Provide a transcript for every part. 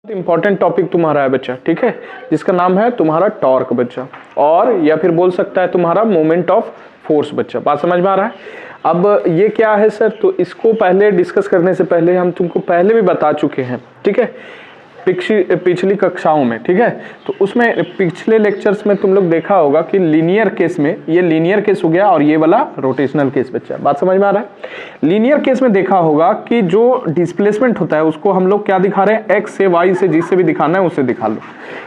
Important topic तुम्हारा है बच्चा, ठीक है, जिसका नाम है तुम्हारा टॉर्क बच्चा, और या फिर बोल सकता है तुम्हारा मोमेंट ऑफ फोर्स बच्चा। बात समझ में आ रहा है? अब ये क्या है सर, तो इसको पहले डिस्कस करने से पहले हम तुमको पहले भी बता चुके हैं, ठीक है, पिछली कक्षाओं में, ठीक है। तो उसमें पिछले लेक्चर्स में तुम लोग देखा होगा कि लीनियर केस में, ये लीनियर केस हो गया और ये वाला रोटेशनल केस बच्चा। बात समझ में आ रहा है? लीनियर केस में देखा होगा कि जो डिस्प्लेसमेंट होता है उसको हम लोग क्या दिखा रहे हैं, एक्स से वाई से, जिससे भी दिखाना है उससे दिखा लो।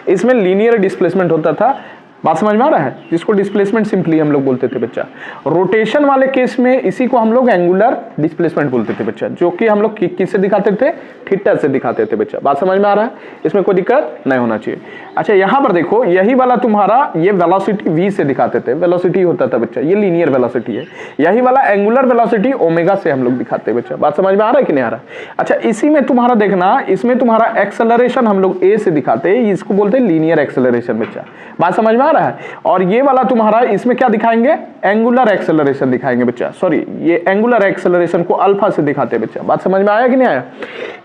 इसमें लीनियर डिस्प्लेसमेंट होता था। बात समझ में आ रहा है? जिसको डिस्प्लेसमेंट सिंपली हम लोग बोलते थे बच्चा। रोटेशन वाले केस में इसी को हम लोग एंगुलर डिस्प्लेसमेंट बोलते थे बच्चा, जो कि हम लोग किससे दिखाते थे, थीटा से दिखाते थे बच्चा। बात समझ में आ रहा है? इसमें कोई दिक्कत नहीं होना चाहिए। अच्छा, यहां पर देखो, यही वाला तुम्हारा ये वेलोसिटी v से दिखाते थे, वेलोसिटी होता था बच्चा, ये लीनियर वेलोसिटी है। यही वाला एंगुलर वेलोसिटी ओमेगा से हम लोग दिखाते हैं बच्चा। बात समझ में आ रहा है कि नहीं आ रहा? अच्छा, इसी में तुम्हारा देखना, इसमें तुम्हारा एक्सेलरेशन हम लोग a से दिखाते हैं, इसको बोलते हैं लीनियर एक्सेलरेशन बच्चा। बात समझ में आ रहा है? और ये वाला तुम्हारा इसमें क्या दिखाएंगे, एंगुलर एक्सेलरेशन दिखाएंगे बच्चा। सॉरी, ये एंगुलर एक्सेलरेशन को अल्फा से दिखाते हैं बच्चा। बात समझ में आया कि नहीं आया?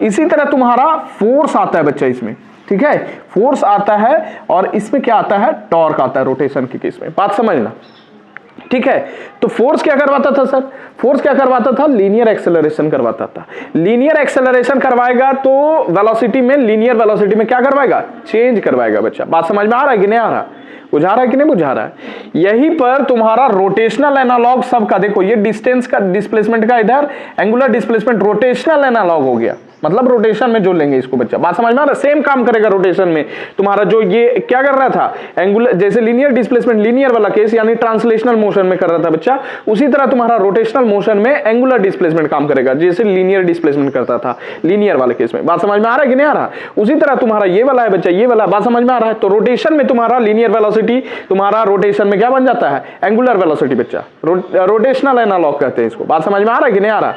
इसी तरह तुम्हारा फोर्स आता है बच्चा इसमें, ठीक है, फोर्स आता है, और इसमें क्या आता है, टॉर्क आता है रोटेशन के केस में। बात समझना, ठीक है। तो फोर्स क्या करवाता था सर, फोर्स क्या करवाता था, लीनियर एक्सेलरेशन करवाता था। लीनियर एक्सेलरेशन करवाएगा तो वेलोसिटी में, लीनियर वेलोसिटी में क्या करवाएगा, चेंज करवाएगा बच्चा। बात समझ में आ रहा है कि नहीं आ रहा, बुझा रहा है कि नहीं बुझा रहा है? यहीं पर तुम्हारा रोटेशनल एनालॉग सब का देखो, ये डिस्टेंस का, डिस्प्लेसमेंट का इधर एंगुलर डिस्प्लेसमेंट रोटेशनल एनालॉग हो गया, मतलब रोटेशन में जो लेंगे इसको बच्चा। बात समझ में आ रहा है? सेम काम करेगा रोटेशन में तुम्हारा। जो ये क्या कर रहा था, एंगुलर, जैसे लीनियर डिस्प्लेसमेंट लीनियर वाला केस यानी ट्रांसलेशनल मोशन में कर रहा था बच्चा, उसी तरह तुम्हारा रोटेशनल मोशन में एंगुलर डिस्प्लेसमेंट काम करेगा, जैसे लीनियर डिस्प्लेसमेंट करता था लीनियर वाले केस में। बात समझ में आ रहा है कि नहीं आ रहा? उसी तरह तुम्हारा ये वाला है बच्चा, ये वाला। बात समझ में आ रहा है? तो रोटेशन में तुम्हारा लीनियर वेलोसिटी तुम्हारा रोटेशन में क्या बन जाता है, एंगुलर वेलोसिटी बच्चा। रोटेशनल एनालॉग कहते हैं इसको। बात समझ में आ रहा है कि नहीं आ रहा?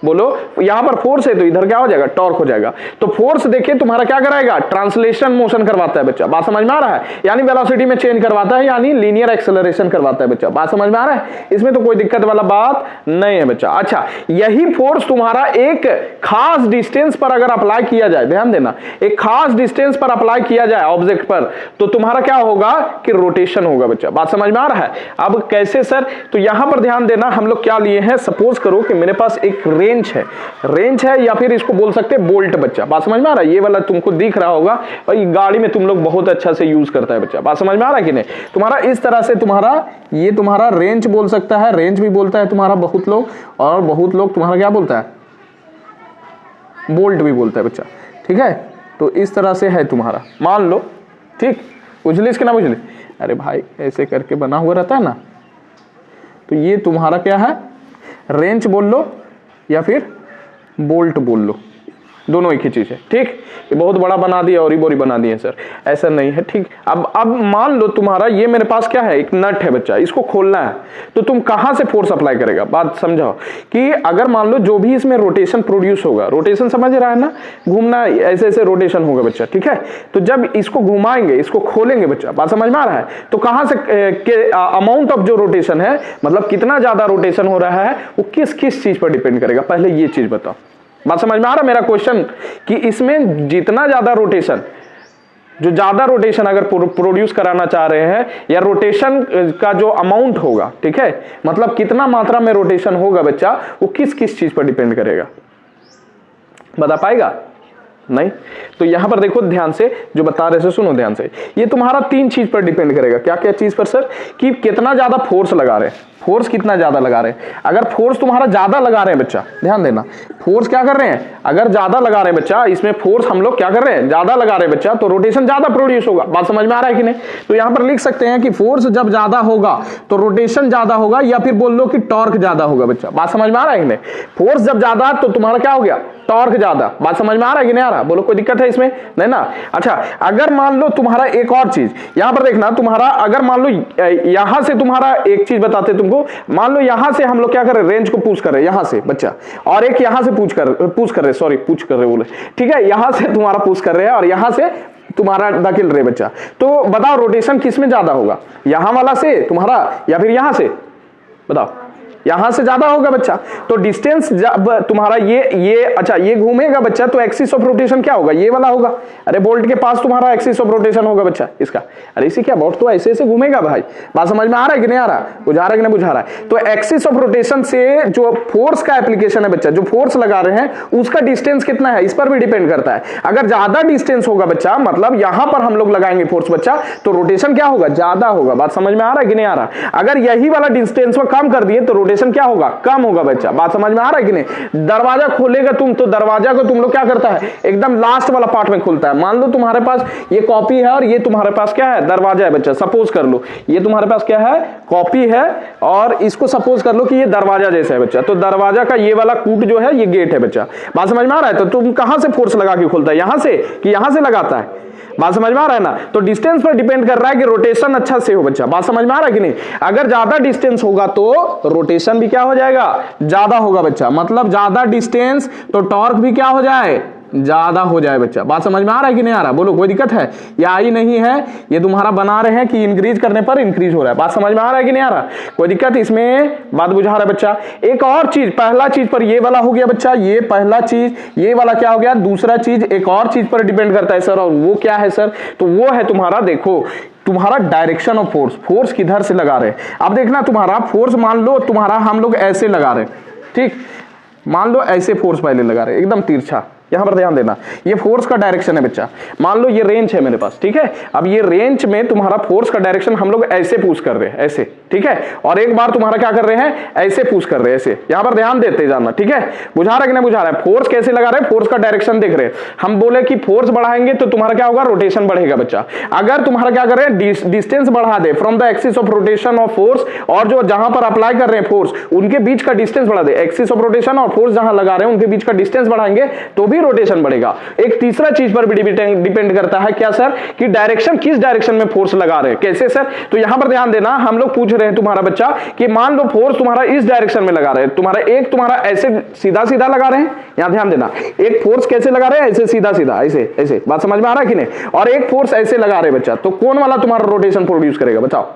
बोलो, यहां पर फोर्स है तो इधर क्या हो जाएगा, टॉर्क हो जाएगा। तो फोर्स देखिए तुम्हारा क्या कराएगा, ट्रांसलेशन मोशन करवाता है बच्चा। बात समझ में आ रहा है? यानी वेलोसिटी में चेंज करवाता है, यानी लीनियर एक्सेलरेशन करवाता है बच्चा। बात समझ में आ रहा है? इसमें तो कोई दिक्कत वाला बात नहीं है बच्चा। अच्छा, यही फोर्स तुम्हारा एक खास डिस्टेंस पर अगर अप्लाई किया जाए, ध्यान देना, एक खास डिस्टेंस पर अप्लाई किया जाए ऑब्जेक्ट पर, तो तुम्हारा क्या होगा कि रोटेशन होगा बच्चा। बात समझ में आ रहा है? अब कैसे सर, तो यहां पर ध्यान देना, हम लोग क्या लिए हैं, सपोज करो कि मेरे पास एक रेंच है, या फिर इसको बोल सकते हैं बोल्ट बच्चा। बात समझ में आ रहा है? ये वाला तुमको दिख रहा होगा, और ये गाड़ी में तुम लोग बहुत अच्छा से यूज करता है बच्चा। बात समझ में आ रहा है कि नहीं? तुम्हारा इस तरह से तुम्हारा, ये तुम्हारा रेंच बोल सकता है, रेंच भी बोलता है तुम्हारा बहुत लोग, और बहुत लोग तुम्हारा क्या बोलता है, बोल्ट भी बोलता है बच्चा, ठीक है। तो इस तरह से है तुम्हारा, मान लो, ठीक, बुझली इसके ना बुझली? अरे भाई, ऐसे करके बना हुआ रहता है ना। तो ये तुम्हारा क्या है, रेंच बोल लो या फिर बोल्ट बोल लो, दोनों एक ही चीज है, ठीक। ये बहुत बड़ा बना दिया और बोरी बना दिए सर, ऐसा नहीं है, ठीक। अब मान लो तुम्हारा ये मेरे पास क्या है, एक नट है बच्चा, इसको खोलना है, तो तुम कहां से फोर्स अप्लाई करेगा। बात समझाओ कि अगर मान लो जो भी इसमें रोटेशन प्रोड्यूस होगा, रोटेशन समझ रहा है ना, घूमना, ऐसे ऐसे रोटेशन होगा बच्चा, ठीक है। तो जब इसको घुमाएंगे, इसको खोलेंगे बच्चा, बात समझ में आ रहा है, तो कहां से अमाउंट ऑफ जो रोटेशन है, मतलब कितना ज्यादा रोटेशन हो रहा है, वो किस किस चीज पर डिपेंड करेगा, पहले ये चीज बताओ। बात समझ में आ रहा मेरा क्वेश्चन, कि इसमें जितना ज्यादा रोटेशन, जो ज्यादा रोटेशन अगर प्रोड्यूस कराना चाह रहे हैं, या रोटेशन का जो अमाउंट होगा, ठीक है, मतलब कितना मात्रा में रोटेशन होगा बच्चा, वो किस किस चीज पर डिपेंड करेगा, बता पाएगा? नहीं। तो यहां पर देखो ध्यान से, जो बता रहे से सुनो ध्यान से, ये तुम्हारा तीन चीज पर डिपेंड करेगा। क्या क्या चीज पर सर, कि कितना ज्यादा फोर्स लगा रहे हैं, फोर्स कितना ज्यादा लगा रहे हैं। अगर फोर्स तुम्हारा ज्यादा लगा रहे हैं बच्चा, ध्यान देना, फोर्स क्या कर रहे हैं, अगर ज्यादा लगा रहे हैं बच्चा, इसमें फोर्स हम लोग क्या कर रहे हैं, ज्यादा लगा रहे हैं बच्चा, तो रोटेशन ज्यादा प्रोड्यूस होगा। बात समझ में आ रहा है कि नहीं? तो यहां पर लिख सकते हैं कि फोर्स जब ज्यादा होगा तो रोटेशन ज्यादा होगा, या फिर बोल लो कि टॉर्क ज्यादा होगा बच्चा। बात समझ में आ रहा है कि नहीं? फोर्स जब ज्यादा तो तुम्हारा क्या हो गया, टॉर्क ज्यादा। बात समझ में आ रहा है कि नहीं आ रहा? बोलो, कोई दिक्कत है इसमें? नहीं ना। अच्छा, अगर मान लो तुम्हारा एक और चीज यहां पर देखना, तुम्हारा अगर मान लो यहां से, तुम्हारा एक चीज बताते तुमको, मान लो यहां से हम लोग क्या कर रहे हैं, रेंज को पुश कर रहे हैं यहां से बच्चा, और एक यहां से पुश कर रहे, सॉरी पुश कर रहे बोले, ठीक है, यहां से तुम्हारा पुश कर रहे हैं और यहां से तुम्हारा धकेल रहे बच्चा। तो बताओ रोटेशन किस में ज्यादा होगा, यहां वाला से तुम्हारा या फिर यहां से, बताओ। यहां से ज्यादा होगा बच्चा। तो डिस्टेंस तुम्हारा ये अच्छा ये घूमेगा बच्चा, तो एक्सिस ऑफ रोटेशन क्या होगा, ये वाला होगा। अरे बोल्ट के पास तुम्हारा एक्सिस ऑफ रोटेशन होगा बच्चा इसका। अरे इसी क्या, बोल्ट तो ऐसे ऐसे घूमेगा भाई, बात समझ में आ रहा है कि नहीं आ रहा, बुझा रहा है कि नहीं बुझा रहा है। तो एक्सिस ऑफ रोटेशन से जो फोर्स का एप्लीकेशन है बच्चा, जो फोर्स लगा रहे हैं उसका डिस्टेंस कितना है, इस पर भी डिपेंड करता है। अगर ज्यादा डिस्टेंस होगा बच्चा, मतलब यहां पर हम लोग लगाएंगे फोर्स बच्चा, तो रोटेशन क्या होगा, ज्यादा होगा। बात समझ में आ रहा है कि नहीं आ रहा। अगर यही वाला डिस्टेंस में कम कर दिए तो रोटेशन क्या होगा, कम होगा बच्चा। बात समझ में आ रहा है कि नहीं। दरवाजा खोलेगा तुम, तो दरवाजा को तुम लोग क्या करता है, एकदम लास्ट वाला पार्ट में खुलता है। मान लो तुम्हारे पास ये कॉपी है और ये तुम्हारे पास क्या है, दरवाजा है बच्चा। सपोज कर लो ये तुम्हारे पास क्या है, कॉपी है, और इसको सपोज कर लो कि ये दरवाजा जैसा है बच्चा। तो दरवाजा का ये वाला कूट जो है ये गेट है बच्चा। बात समझ में आ रहा है। तो तुम कहां से फोर्स लगा के खोलता है, यहां से कि यहां से लगाता है। बात समझ में आ रहा है ना। तो डिस्टेंस पर डिपेंड कर रहा है कि रोटेशन अच्छा से हो बच्चा। बात समझ में आ रहा है कि नहीं। अगर ज्यादा डिस्टेंस होगा तो रोटेशन भी क्या हो जाएगा, ज्यादा होगा बच्चा। मतलब ज्यादा डिस्टेंस तो टॉर्क भी क्या हो जाए, ज्यादा हो जाए बच्चा। बात समझ में आ रहा है कि नहीं आ रहा, बोलो कोई दिक्कत है या आई नहीं है। ये तुम्हारा बना रहे हैं कि इंक्रीज करने पर इंक्रीज हो रहा है। बात समझ में आ रहा है कि नहीं आ रहा, कोई दिक्कत इसमें, बात बुझा रहा है बच्चा। एक और चीज, पहला चीज पर ये वाला हो गया बच्चा, ये पहला चीज, ये वाला क्या हो गया, दूसरा चीज एक और चीज पर डिपेंड करता है सर, और वो क्या है सर, तो वो है तुम्हारा, देखो तुम्हारा डायरेक्शन ऑफ फोर्स। फोर्स किधर से लगा रहे हैं। अब देखना तुम्हारा फोर्स, मान लो तुम्हारा हम लोग ऐसे लगा रहे हैं, ठीक, मान लो ऐसे फोर्स पहले लगा रहे हैं एकदम तिरछा। यहां पर ध्यान देना, ये फोर्स का डायरेक्शन है बच्चा। मान लो ये रेंज है मेरे पास, ठीक है। अब ये रेंज में तुम्हारा फोर्स का डायरेक्शन हम लोग ऐसे पुश कर रहे हैं, ऐसे, ठीक है। और एक बार तुम्हारा क्या कर रहे हैं, ऐसे पुश कर रहे हैं, ऐसे। यहां पर ध्यान देते जाना, ठीक है। बुझा रहा है कि नहीं बुझा रहा है। फोर्स कैसे लगा रहे हैं, फोर्स का डायरेक्शन देख रहे हैं। हम बोले कि फोर्स बढ़ाएंगे तो तुम्हारा क्या होगा, रोटेशन बढ़ेगा बच्चा। अगर तुम्हारा क्या कर रहे हैं, डिस्टेंस बढ़ा दे from the axis of rotation of force, और जो जहां पर अप्लाई कर रहे हैं फोर्स उनके बीच का डिस्टेंस बढ़ा दे। एक्सिस ऑफ रोटेशन और फोर्स जहां लगा रहे हैं उनके बीच का डिस्टेंस बढ़ाएंगे तो भी रोटेशन बढ़ेगा। एक तीसरा चीज पर भी डिपेंड करता है, क्या सर, कि डायरेक्शन, किस डायरेक्शन में फोर्स लगा रहे हैं। कैसे सर, तो यहां पर ध्यान देना, हम लोग पूछ रहे हैं तुम्हारा बच्चा कि मान लो फोर्स तुम्हारा इस डायरेक्शन में लगा रहे हैं, तुम्हारा एक तुम्हारा ऐसे सीधा सीधा लगा रहे हैं, यहां ध्यान देना, एक फोर्स कैसे लगा रहे हैं, ऐसे सीधा सीधा, ऐसे ऐसे। बात समझ में आ रहा है कि नहीं। और एक फोर्स ऐसे लगा रहे हैं बच्चा, तो कौन वाला तुम्हारा रोटेशन प्रोड्यूस करेगा, बताओ।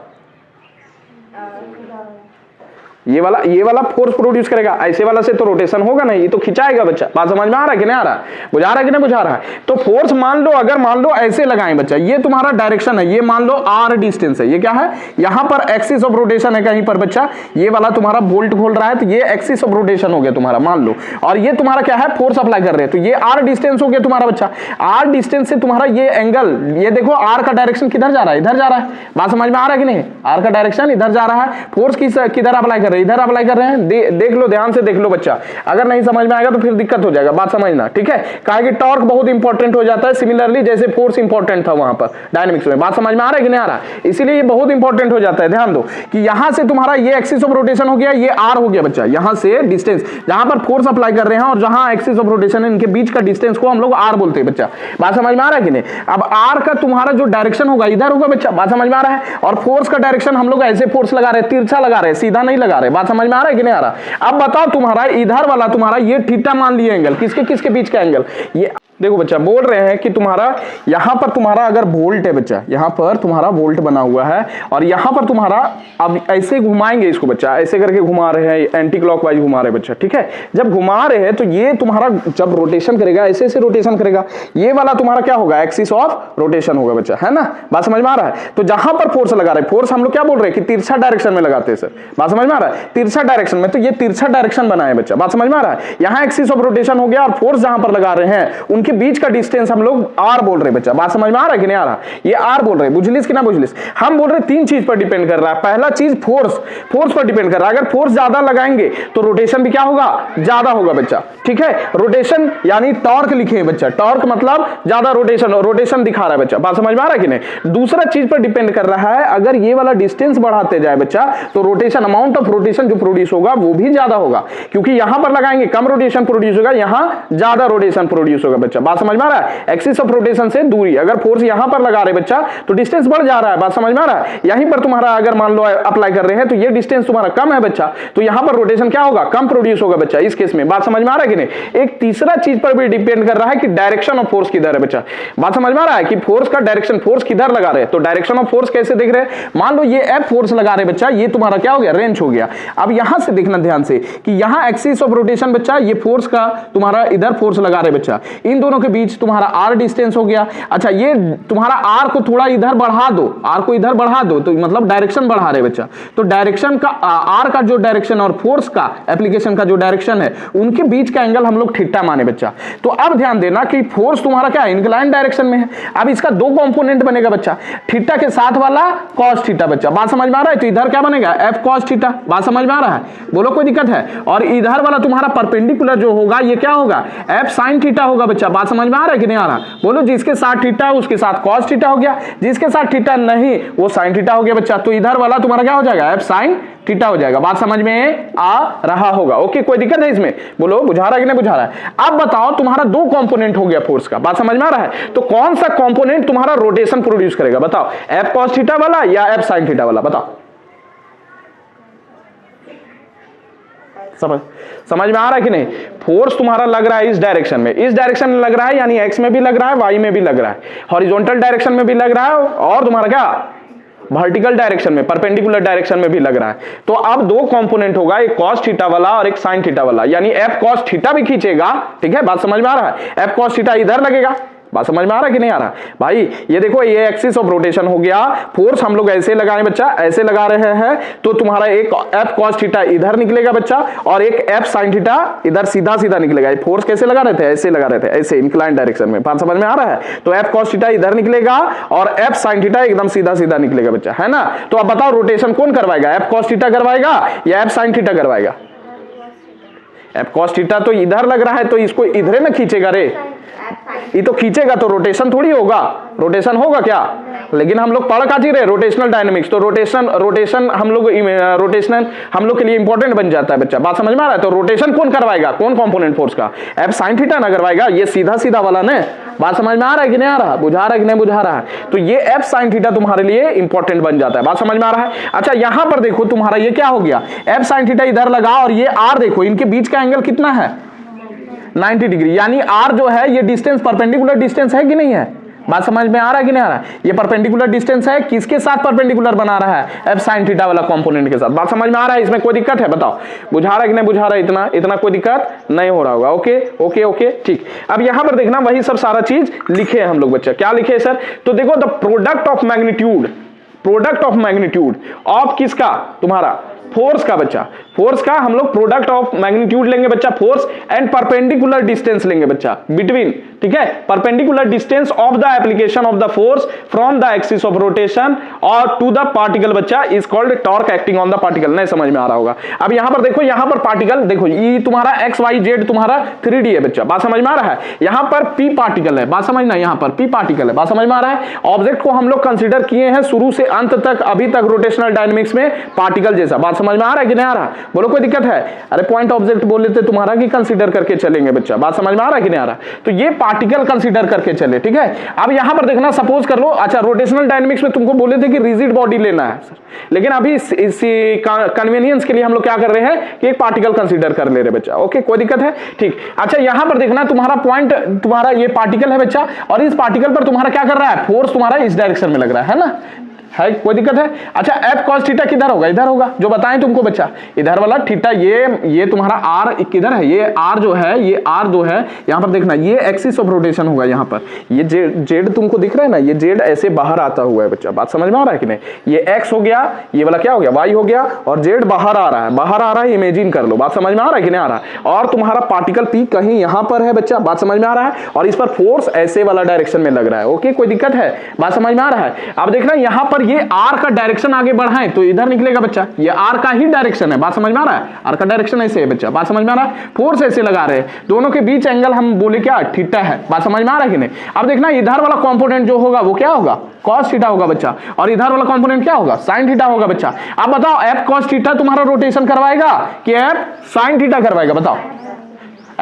ये वाला फोर्स प्रोड्यूस करेगा, ऐसे वाला से तो रोटेशन होगा नहीं, ये तो खिंचाएगा बच्चा। बात समझ में आ रहा है कि नहीं आ रहा, बुझा रहा है कि नहीं बुझा रहा है। तो फोर्स मान लो, अगर मान लो ऐसे लगाएं बच्चा, ये तुम्हारा डायरेक्शन है, ये मान लो आर डिस्टेंस है, ये क्या है, यहां पर एक्सिस ऑफ रोटेशन है कहीं पर बच्चा। ये वाला तुम्हारा बोल्ट खोल रहा है तो ये एक्सिस ऑफ रोटेशन हो गया तुम्हारा, मान लो। और ये तुम्हारा क्या है, फोर्स अप्लाई कर रहे हैं, तो ये आर डिस्टेंस हो गया तुम्हारा बच्चा। आर डिस्टेंस से तुम्हारा ये एंगल, ये देखो आर का डायरेक्शन किधर जा रहा है, इधर जा रहा है। बात समझ में आ रहा है कि नहीं, आर का डायरेक्शन इधर जा रहा है। फोर्स किधर अप्लाई कर रहे हैं, इधर अप्लाई कर रहे हैं। देख लो, ध्यान से देख लो बच्चा, अगर नहीं समझ में आएगा तो फिर दिक्कत हो जाएगा। बात समझना, ठीक है। कहा कि टॉर्क बहुत इंपॉर्टेंट हो जाता है, सिमिलरली जैसे फोर्स इंपॉर्टेंट था वहां पर डायनेमिक्स में। बात समझ में आ रहा है कि नहीं आ रहा, इसीलिए ये बहुत इंपॉर्टेंट हो जाता है। ध्यान दो कि यहां से तुम्हारा ये एक्सिस ऑफ रोटेशन हो गया, ये आर हो गया बच्चा। यहां से डिस्टेंस जहां पर फोर्स अप्लाई कर रहे हैं और जहां एक्सिस ऑफ रोटेशन है, इनके बीच का डिस्टेंस को हम लोग आर बोलते हैं बच्चा। बात समझ में आ रहा है कि नहीं। अब आर का तुम्हारा जो डायरेक्शन होगा इधर होगा बच्चा, बात समझ में आ रहा है। और फोर्स का डायरेक्शन हम लोग ऐसे फोर्स लगा रहे हैं, तिरछा लगा रहे हैं, सीधा नहीं लगा रहे। बात समझ में आ रहा है कि नहीं आ रहा। अब बताओ तुम्हारा इधर वाला तुम्हारा ये थीटा मान लिया एंगल, किसके किसके बीच का एंगल, ये देखो बच्चा, बोल रहे हैं कि तुम्हारा यहां पर तुम्हारा अगर वोल्ट है बच्चा, यहां पर तुम्हारा वोल्ट बना हुआ है, और यहां पर तुम्हारा, अब ऐसे घुमाएंगे इसको बच्चा, ऐसे करके घुमा रहे हैं, एंटी क्लॉकवाइज घुमा रहे हैं बच्चा, ठीक है। जब घुमा रहे हैं तो ये तुम्हारा जब रोटेशन करेगा, ऐसे ऐसे रोटेशन करेगा, ये वाला तुम्हारा क्या होगा, एक्सिस ऑफ रोटेशन होगा बच्चा, है ना। बात समझ में आ रहा है। तो जहां पर फोर्स लगा रहे हैं, फोर्स हम लोग क्या बोल रहे हैं कि तिरछा डायरेक्शन में लगाते हैं सर। बात समझ में आ रहा है, तिरछा डायरेक्शन में, तो ये तिरछा डायरेक्शन बनाए बच्चा। बात समझ में आ रहा है। यहां एक्सिस ऑफ रोटेशन हो गया और फोर्स जहां पर लगा रहे हैं उनके बीच का डिस्टेंस हम लोग आर बोल रहे हैं बच्चा। बात समझ में आ रहा है कि नहीं आ रहा, ये आर बोल रहे हैं, बुझलिस कि ना बुझलिस। हम बोल रहे हैं तीन चीज पर डिपेंड कर रहा है। पहला चीज फोर्स पर डिपेंड कर रहा है। अगर फोर्स ज्यादा लगाएंगे तो रोटेशन भी क्या होगा, ज्यादा होगा बच्चा, ठीक है। रोटेशन यानी टॉर्क लिखे हैं बच्चा, टॉर्क मतलब ज्यादा रोटेशन दिखा रहा है बच्चा। बात समझ में आ रहा है कि नहीं। दूसरा चीज पर डिपेंड कर रहा है, अगर ये वाला डिस्टेंस बढ़ाते जाए बच्चा तो रोटेशन, अमाउंट ऑफ रोटेशन जो प्रोड्यूस होगा वो भी ज्यादा होगा, क्योंकि यहां पर लगाएंगे कम रोटेशन प्रोड्यूस होगा, यहां ज्यादा रोटेशन प्रोड्यूस होगा बच्चा। बात समझ में आ रहा है? एक्सिस ऑफ रोटेशन से दूरी, अगर फोर्स यहां पर लगा रहे बच्चा तो डिस्टेंस बढ़ जा रहा है, बात समझ में आ रहा है? यहीं पर तुम्हारा अगर मान लो अप्लाई कर रहे हैं तो ये डिस्टेंस तुम्हारा कम है बच्चा, तो यहां पर रोटेशन क्या होगा, कम प्रोड्यूस होगा बच्चा इस केस में, बात समझ में आ रहा है कि नहीं? एक तीसरा चीज पर भी डिपेंड कर रहा है कि डायरेक्शन ऑफ फोर्स किधर है बच्चा, बात समझ में आ रहा है? कि फोर्स का डायरेक्शन, फोर्स किधर लगा रहे हैं, तो डायरेक्शन ऑफ फोर्स कैसे देख रहे हैं, मान लो ये एफ फोर्स लगा रहे बच्चा, ये तुम्हारा क्या हो गया, रेंज हो गया। अब यहां से देखना ध्यान से कि यहां एक्सिस ऑफ रोटेशन बच्चा, ये फोर्स का तुम्हारा इधर फोर्स लगा रहे बच्चा, इन दोनों के बीच तुम्हारा आर डिस्टेंस हो गया। अच्छा ये तुम्हारा आर को थोड़ा इधर बढ़ा दो, आर को इधर बढ़ा दो तो मतलब डायरेक्शन बढ़ा रहे बच्चा, तो डायरेक्शन का आर का जो डायरेक्शन और फोर्स का एप्लीकेशन का जो डायरेक्शन है उनके बीच का एंगल हम लोग थीटा माने बच्चा। तो अब ध्यान देना कि फोर्स तुम्हारा क्या है, इंक्लाइन डायरेक्शन में है। अब इसका दो कंपोनेंट बनेगा बच्चा, थीटा के साथ वाला कॉस थीटा बच्चा, बात समझ में आ रहा है? तो इधर क्या बनेगा, एफ कॉस थीटा, बात समझ में आ रहा है? बोलो कोई दिक्कत है? और इधर वाला तुम्हारा परपेंडिकुलर जो होगा ये क्या होगा, एफ साइन थीटा होगा बच्चा, बात समझ में आ रहा है कि नहीं आ रहा? बोलो जिसके साथ थीटा उसके साथ कॉस थीटा हो गया, जिसके साथ थीटा नहीं वो साइन थीटा हो गया बच्चा। तो इधर वाला तुम्हारा क्या हो जाएगा, एफ साइन थीटा हो जाएगा, बात समझ में आ रहा होगा? ओके कोई दिक्कत है इसमें? बोलो बुझा रहा है कि नहीं बुझा रहा है? अब बताओ तुम्हारा दो कंपोनेंट हो गया फोर्स का, बात समझ में आ रहा है? तो कौन सा कंपोनेंट तुम्हारा रोटेशन प्रोड्यूस करेगा बताओ, एफ कॉस थीटा वाला या एफ साइन थीटा वाला, बताओ। समझ में आ रहा है कि नहीं? फोर्स तुम्हारा लग रहा है इस डायरेक्शन में, इस डायरेक्शन में लग रहा है, यानी एक्स में भी लग रहा है, वाई में भी लग रहा है, हॉरिजॉन्टल डायरेक्शन में भी लग रहा है, और तुम्हारा क्या वर्टिकल डायरेक्शन में, परपेंडिकुलर डायरेक्शन में भी लग रहा है। तो अब दो कंपोनेंट होगा, एक cos थीटा वाला और एक sin थीटा वाला, यानी f cos थीटा भी खींचेगा, ठीक है, बात समझ में आ रहा है? f cos थीटा इधर लगेगा, बात समझ में आ रहा है कि नहीं आ रहा? भाई ये देखो ये एक्सिस ऑफ रोटेशन हो गया, फोर्स हम लोग ऐसे लगाए बच्चा, ऐसे लगा रहे हैं, तो तुम्हारा एक एफ कॉस थीटा इधर निकलेगा बच्चा और एक एफ साइन थीटा इधर सीधा सीधा निकलेगा। फोर्स कैसे लगा रहे थे, ऐसे लगा रहे थे, ऐसे इंक्लाइन डायरेक्शन में, बात समझ में आ रहा है? तो एफ कॉस थीटा इधर निकलेगा और एफ साइन थीटा एकदम सीधा सीधा निकलेगा बच्चा, है ना? तो अब बताओ रोटेशन कौन करवाएगा, एफ कॉस थीटा करवाएगा या एफ साइन थीटा करवाएगा? एफ कॉस थीटा तो इधर लग रहा है तो इसको इधर ना खींचेगा रे, ये तो खींचेगा तो रोटेशन थोड़ी होगा, रोटेशन होगा क्या? लेकिन हम लोग पढ़ काजी रहे रोटेशनल डायनेमिक्स, तो रोटेशन हम लोग के लिए इंपॉर्टेंट बन जाता है बच्चा, बात समझ में आ रहा है? तो रोटेशन कौन करवाएगा, कौन कंपोनेंट फोर्स का, एफ साइन थीटा ना करवाएगा, ये सीधा सीधा वाला ने, बात समझ में आ रहा है कि नहीं आ रहा, बुझा रहा है कि नहीं बुझा रहा है? तो ये एफ साइन थीटा तुम्हारे लिए इंपॉर्टेंट बन जाता है, बात समझ में आ रहा है? अच्छा यहां पर देखो तुम्हारा ये क्या हो गया, एफ साइन थीटा इधर लगा और ये आर देखो, इनके बीच का एंगल कितना है, 90 डिग्री, यानी आर जो है ये डिस्टेंस परपेंडिकुलर डिस्टेंस है कि नहीं है, बात समझ में आ रहा है कि नहीं आ रहा है? ये परपेंडिकुलर डिस्टेंस है, किसके साथ परपेंडिकुलर बना रहा है, एफ साइन थीटा वाला कंपोनेंट के साथ, बात समझ में आ रहा है? इसमें कोई दिक्कत है बताओ, बुझा रहा है कि नहीं बुझा रहा है? इतना कोई दिक्कत नहीं हो रहा होगा? ओके ओके ओके ठीक। अब यहां पर देखना वही सब सारा चीज लिखे हैं हम लोग बच्चा, क्या लिखे सर? तो देखो the product of magnitude of किसका, तुम्हारा फोर्स का बच्चा, फोर्स का हम लोग प्रोडक्ट ऑफ मैग्नीट्यूड लेंगे बच्चा, फोर्स एंड परपेंडिकुलर डिस्टेंस लेंगे बच्चा बिटवीन, ठीक है, perpendicular distance of the application of the force from the axis of rotation और टू द पार्टिकल बच्चा is called torque acting on the particle. नहीं समझ में आ रहा होगा? अब यहां पर देखो, यहां पर पार्टिकल देखो, ये तुम्हारा एक्स वाई जेड तुम्हारा 3D है बच्चा, बात समझ में आ रहा है? यहां पर पी पार्टिकल है, बात समझना, यहां पर पी पार्टिकल है, बात समझ में आ रहा है? ऑब्जेक्ट को हम लोग कंसीडर किए हैं शुरू से अंत तक, अभी तक रोटेशनल डायनेमिक्स में पार्टिकल जैसा, बात समझ में आ रहा है कि नहीं आ रहा? बोलो कोई दिक्कत है? अरे पॉइंट ऑब्जेक्ट बोल लेते तुम्हारा कि कंसीडर करके चलेंगे बच्चा, बात समझ में आ रहा है कि नहीं आ रहा? तो ये पार्टिकल कंसीडर करके चले, ठीक है। अब यहां पर देखना, सपोज कर लो, अच्छा रोटेशनल डायनेमिक्स में तुमको बोले थे कि रिजिड बॉडी लेना है सर, लेकिन अभी इस कन्वीनियंस के लिए हम लोग क्या कर रहे हैं कि एक पार्टिकल कंसीडर कर ले रहे बच्चा। ओके कोई दिक्कत है? ठीक। अच्छा यहां पर देखना, तुम्हारा पॉइंट, तुम्हारा ये पार्टिकल है बच्चा, और इस पार्टिकल पर तुम्हारा क्या कर रहा है, फोर्स तुम्हारा इस डायरेक्शन में लग रहा है ना, है कोई दिक्कत है? अच्छा एफ कॉस थीटा किधर होगा, इधर होगा, जो बताएं तुमको बच्चा, इधर वाला थीटा, ये तुम्हारा आर किधर है, ये आर जो है, ये आर जो है, यहां पर देखना, ये एक्सिस ऑफ रोटेशन होगा, यहां पर ये जेड तुमको दिख रहा है ना, ये जेड ऐसे बाहर आता हुआ है बच्चा, बात समझ में आ रहा है कि नहीं? ये एक्स हो गया, ये वाला क्या हो गया, वाई हो गया, और जेड बाहर आ रहा है, बाहर आ रहा है, इमेजिन कर लो, बात समझ में आ रहा है कि नहीं आ रहा है? और तुम्हारा पार्टिकल पी कहीं यहां पर है बच्चा, बात समझ में आ रहा है, और इस पर फोर्स ऐसे वाला डायरेक्शन में लग रहा है। ओके कोई दिक्कत है? बात समझ में आ रहा है? अब देखना यहां पर ये आर का डायरेक्शन आगे बढ़ाएं तो इधर निकलेगा बच्चा, ये आर का ही डायरेक्शन है, बात समझ में आ रहा है? आर का डायरेक्शन ऐसे है बच्चा, बात समझ में आ रहा है? फोर्स ऐसे लगा रहे हैं, दोनों के बीच एंगल हम बोले क्या, थीटा है, बात समझ में आ रहा है कि नहीं? अब देखना इधर वाला कंपोनेंट जो होगा वो क्या होगा, cos थीटा होगा बच्चा, और इधर वाला कंपोनेंट क्या होगा, sin थीटा होगा बच्चा। अब बताओ f cos थीटा तुम्हारा रोटेशन करवाएगा कि f sin थीटा करवाएगा, बताओ?